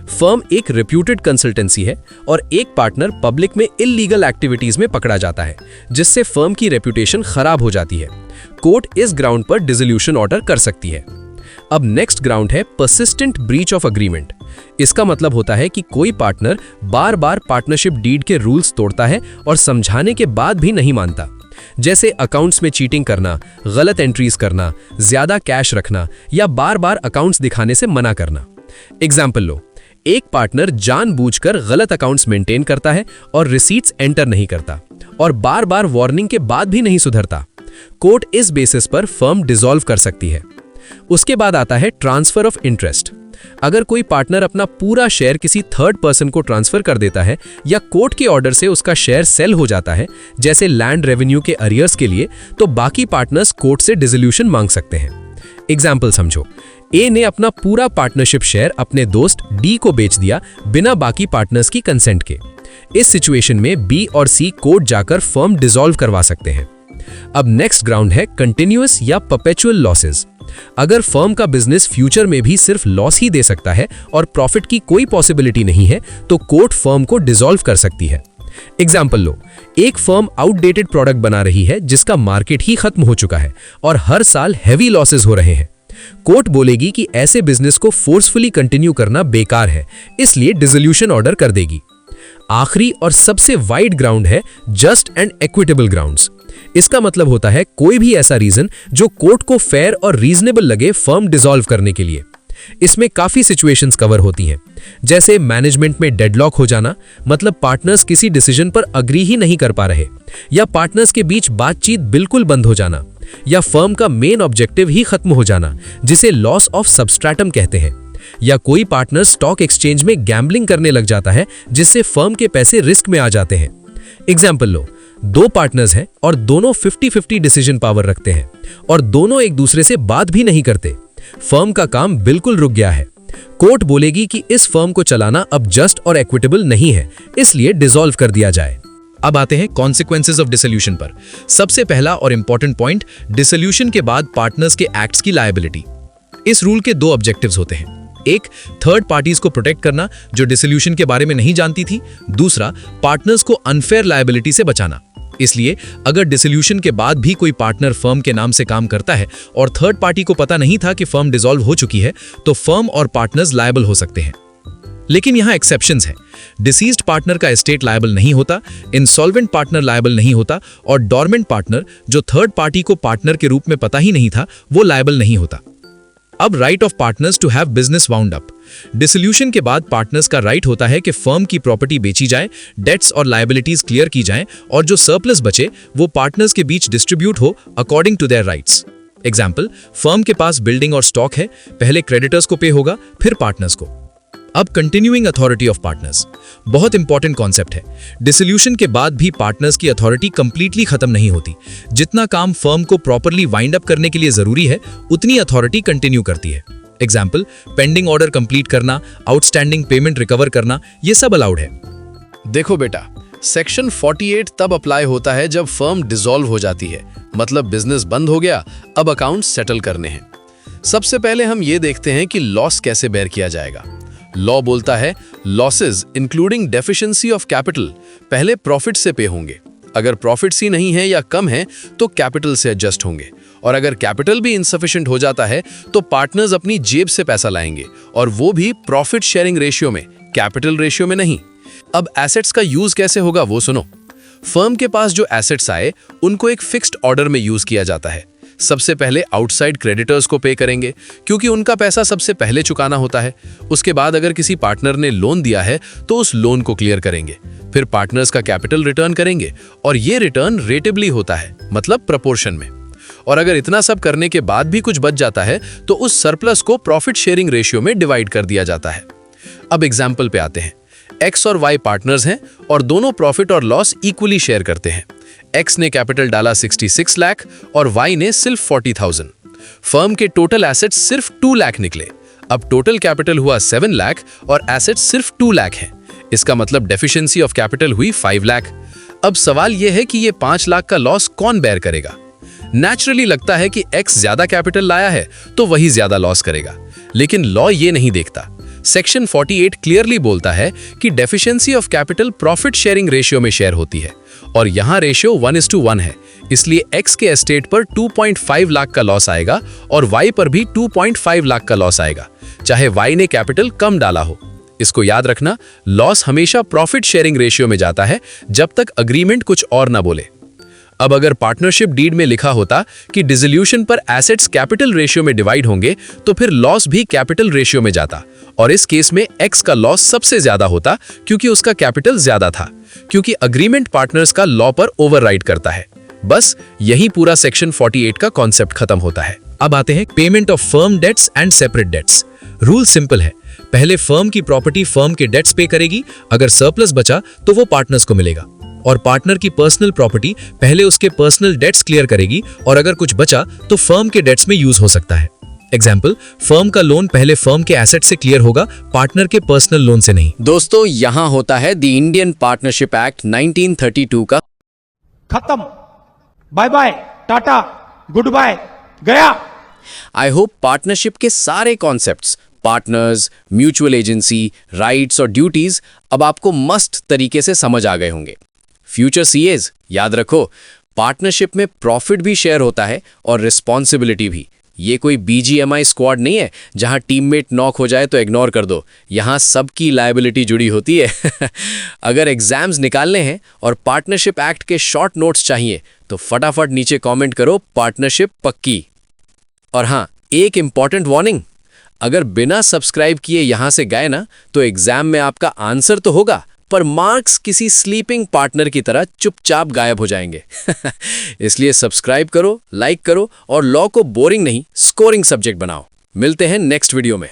फर्म एक रिप्यूटेड कंसल्टेंसी है और एक पार्टनर पब्लिक में इल्लीगल एक्टिविटीज में पकड़ा जाता है, जिससे फर्म की रेपुटेशन खराब हो जाती है। कोर्ट इस ग्राउंड पर डिसोल्यूशन ऑर्डर कर सकती है। अब नेक्स्ट ग्राउंड है परसिस्टेंट ब्रीच ऑफ अग्रीमेंट। इसका मतलब होता है कि कोई पार्टनर बार बार पार्टनरशिप डीड के रूल्स तोड़ता है और समझाने के बाद भी नहीं मानता, जैसे अकाउंट्स में चीटिंग करना, गलत एंट्रीज करना, ज्यादा कैश रखना या बार बार अकाउंट्स दिखाने से मना करना। एग्जाम्पल लो, एक पार्टनर जानबूझकर गलत अकाउंट्स मेंटेन करता है और रिसीट्स एंटर नहीं करता और बार बार वार्निंग के बाद भी नहीं सुधरता। कोर्ट इस बेसिस पर फर्म डिसॉल्व कर सकती है। उसके बाद आता है ट्रांसफर ऑफ इंटरेस्ट। अगर कोई पार्टनर अपना पूरा शेयर किसी थर्ड पर्सन को ट्रांसफर कर देता है या कोर्ट के ऑर्डर से उसका शेयर सेल हो जाता है, जैसे लैंड रेवेन्यू के अरियर्स के लिए, तो बाकी पार्टनर्स कोर्ट से डिसोल्यूशन मांग सकते हैं। एग्जाम्पल समझो, ए ने अपना पूरा पार्टनरशिप शेयर अपने दोस्त डी को बेच दिया बिना बाकी पार्टनर्स की कंसेंट के। इस सिचुएशन में बी और सी कोर्ट जाकर फर्म डिसॉल्व करवा सकते हैं। अब नेक्स्ट ग्राउंड है कंटिन्यूअस या परपेचुअल लॉसेस। अगर फर्म का बिजनेस फ्यूचर में भी सिर्फ लॉस ही दे सकता है और प्रॉफिट की कोई पॉसिबिलिटी नहीं है, तो कोर्ट फर्म को डिसॉल्व कर सकती है। एग्जाम्पल लो, एक फर्म आउटडेटेड प्रोडक्ट बना रही है जिसका मार्केट ही खत्म हो चुका है और हर साल हैवी लॉसेस हो रहे हैं। कोर्ट बोलेगी कि ऐसे बिजनेस को फोर्सफुली कंटिन्यू करना बेकार है, इसलिए डिसोल्यूशन ऑर्डर कर देगी। आखिरी और सबसे वाइड ग्राउंड है जस्ट एंड इक्विटेबल ग्राउंड्स। इसका मतलब होता है कोई भी ऐसा रीजन जो कोर्ट को फेयर और रीजनेबल लगे फर्म डिसॉल्व करने के लिए। इसमें काफी सिचुएशंस कवर होती हैं, जैसे मैनेजमेंट में डेडलॉक हो जाना, मतलब पार्टनर्स किसी डिसीजन पर अग्री ही नहीं कर पा रहे, या पार्टनर्स के बीच बातचीत बिल्कुल बंद हो जाना, या फर्म का मेन ऑब्जेक्टिव ही खत्म हो जाना, जिसे लॉस ऑफ सबस्ट्रैटम कहते हैं, या कोई पार्टनर स्टॉक एक्सचेंज में गैम्बलिंग करने लग जाता है जिससे फर्म के पैसे रिस्क में आ जाते हैं। एग्जाम्पल लो, दो पार्टनर्स हैं और दोनों 50-50 डिसीजन पावर रखते हैं और दोनों एक दूसरे से बात भी नहीं करते। फर्म का काम बिल्कुल रुक गया है। कोर्ट बोलेगी कि इस फर्म को चलाना अब जस्ट और इक्विटेबल नहीं है, इसलिए डिसॉल्व कर दिया जाए। अब आते हैं कॉन्सिक्वेंसेस ऑफ डिसोल्यूशन पर। सबसे पहला और इंपॉर्टेंट पॉइंट, डिसोल्यूशन के बाद पार्टनर्स के एक्ट्स की लायबिलिटी। इस रूल के दो ऑब्जेक्टिव्स होते हैं। एक, थर्ड पार्टीज को प्रोटेक्ट करना जो डिसोल्यूशन के बारे में नहीं जानती थी। दूसरा, पार्टनर्स को अनफेयर लायबिलिटी से बचाना। इसलिए अगर डिसोल्यूशन के बाद भी कोई पार्टनर फर्म के नाम से काम करता है और थर्ड पार्टी को पता नहीं था कि फर्म डिसॉल्व हो चुकी है, तो फर्म और पार्टनर्स लायबल हो सकते हैं। लेकिन यहां एक्सेप्शंस हैं। डिसीज्ड पार्टनर का एस्टेट लायबल नहीं होता, इंसॉल्वेंट पार्टनर लायबल नहीं होता और डॉर्मेंट पार्टनर, जो थर्ड पार्टी को पार्टनर के रूप में पता ही नहीं था, वो लायबल नहीं होता। अब right of partners to have business wound up. Dissolution के बाद पार्टनर्स का राइट होता है कि फर्म की प्रॉपर्टी बेची जाए, डेट्स और लायबिलिटीज क्लियर की जाएं और जो सरप्लस बचे वो पार्टनर्स के बीच डिस्ट्रीब्यूट हो according to their rights. Example, firm के पास बिल्डिंग और स्टॉक है, पहले क्रेडिटर्स को पे होगा, फिर पार्टनर्स को। अब कंटिन्यूइंग अथॉरिटी ऑफ पार्टनर्स बहुत इंपॉर्टेंट कॉन्सेप्ट है। डिसोल्यूशन के बाद भी पार्टनर्स की अथॉरिटी कंप्लीटली खत्म नहीं होती। जितना काम फर्म को प्रॉपरली वाइंड अप करने के लिए जरूरी है, उतनी अथॉरिटी कंटिन्यू करती है। एग्जाम्पल, पेंडिंग ऑर्डर कंप्लीट करना, आउटस्टैंडिंग पेमेंट रिकवर करना, ये सब अलाउड है। देखो बेटा, सेक्शन 48 तब अप्लाई होता है जब फर्म डिसॉल्व हो जाती है, मतलब बिजनेस बंद हो गया, अब अकाउंट सेटल करने हैं। सबसे पहले हम ये देखते हैं कि लॉस कैसे बेयर किया जाएगा। लॉ बोलता है losses including deficiency of capital पहले प्रॉफिट से पे होंगे। अगर प्रॉफिट्स ही नहीं है या कम है तो कैपिटल से एडजस्ट होंगे, और अगर कैपिटल भी इनसफिशिएंट हो जाता है तो पार्टनर्स अपनी जेब से पैसा लाएंगे, और वो भी प्रॉफिट शेयरिंग रेशियो में, कैपिटल रेशियो में नहीं। अब एसेट्स का यूज कैसे होगा वो सुनो। फर्म के पास जो एसेट्स आए उनको एक फिक्स्ड ऑर्डर में यूज किया जाता है। सबसे पहले आउटसाइड क्रेडिटर्स को पे करेंगे क्योंकि उनका पैसा सबसे पहले चुकाना होता है। उसके बाद अगर किसी पार्टनर ने लोन दिया है तो उस लोन को क्लियर करेंगे। फिर पार्टनर्स का कैपिटल रिटर्न करेंगे, और ये रिटर्न रेटेबली होता है, मतलब प्रपोर्शन में। और अगर इतना सब करने के बाद भी कुछ बच जाता है तो उस सरप्लस को प्रॉफिट शेयरिंग रेशियो में डिवाइड कर दिया जाता है। अब एग्जाम्पल पे आते हैं। एक्स और वाई पार्टनर्स हैं और दोनों प्रॉफिट और लॉस इक्वली शेयर करते हैं। एक्स ने कैपिटल डाला 66 लाख और वाई ने सिर्फ 40,000। फर्म के टोटल एसेट्स सिर्फ 2 लाख निकले। अब टोटल कैपिटल हुआ 7 लाख और एसेट्स सिर्फ 2 लाख हैं। इसका मतलब डेफिशिएंसी ऑफ कैपिटल हुई 5 लाख। अब सवाल यह है कि ये 5 लाख का लॉस कौन बेयर करेगा? नेचुरली लगता है कि एक्स ज्यादा कैपिटल लाया है तो वही ज्यादा लॉस करेगा, लेकिन लॉ ये नहीं देखता। सेक्शन 48 क्लियरली बोलता है कि deficiency of capital profit sharing ratio में शेयर होती है और यहाँ रेशियो 1:1 है। इसलिए X के एस्टेट पर 2.5 लाख का लॉस आएगा और Y पर भी 2.5 लाख का लॉस आएगा, चाहे Y ने कैपिटल कम डाला हो। इसको याद रखना, लॉस हमेशा प्रॉफिट शेयरिंग रेशियो में जाता है जब तक अग्रीमेंट कुछ और ना बोले। अब अगर पार्टनरशिप डीड में लिखा होता कि डिसोल्यूशन पर एसेट्स कैपिटल रेशियो में डिवाइड होंगे, तो फिर लॉस भी कैपिटल रेशियो में जाता और इस केस में X का लॉस सबसे ज्यादा होता क्योंकि उसका कैपिटल ज्यादा था, क्योंकि अग्रीमेंट पार्टनर्स का लॉ पर ओवरराइड करता है। बस यही पूरा सेक्शन 48 का कॉन्सेप्ट खत्म होता है। अब आते हैं payment of firm debts and separate debts. Rule simple है, पहले फर्म की प्रॉपर्टी फर्म के डेट्स पे करेगी, अगर सरप्लस बचा तो वो पार्टनर्स को मिलेगा, और पार्टनर की पर्सनल प्रॉपर्टी पहले उसके पर्सनल डेट्स क्लियर करेगी और अगर कुछ बचा तो फर्म के डेट्स में यूज हो सकता है। एग्जाम्पल, फर्म का लोन पहले फर्म के एसेट से क्लियर होगा, पार्टनर के पर्सनल लोन से नहीं। दोस्तों, यहाँ होता है द इंडियन पार्टनरशिप एक्ट 1932 का खत्म। Bye bye, tata, good bye, गया। आई होप पार्टनरशिप के सारे concepts, partners, mutual agency, rights और ड्यूटीज अब आपको मस्त तरीके से समझ आ गए होंगे। फ्यूचर सीएज, याद रखो, पार्टनरशिप में प्रॉफिट भी शेयर होता है और रिस्पॉन्सिबिलिटी भी। ये कोई बीजीएमआई स्क्वाड नहीं है जहां टीममेट नॉक हो जाए तो इग्नोर कर दो, यहां सबकी लायबिलिटी जुड़ी होती है। अगर एग्जाम्स निकालने हैं और पार्टनरशिप एक्ट के शॉर्ट नोट्स चाहिए तो फटाफट नीचे कमेंट करो पार्टनरशिप पक्की। और हाँ, एक इंपॉर्टेंट वार्निंग, अगर बिना सब्सक्राइब किए यहां से गए ना तो एग्जाम में आपका आंसर तो होगा पर मार्क्स किसी स्लीपिंग पार्टनर की तरह चुपचाप गायब हो जाएंगे। इसलिए सब्सक्राइब करो, लाइक करो और लॉ को बोरिंग नहीं, स्कोरिंग सब्जेक्ट बनाओ। मिलते हैं नेक्स्ट वीडियो में।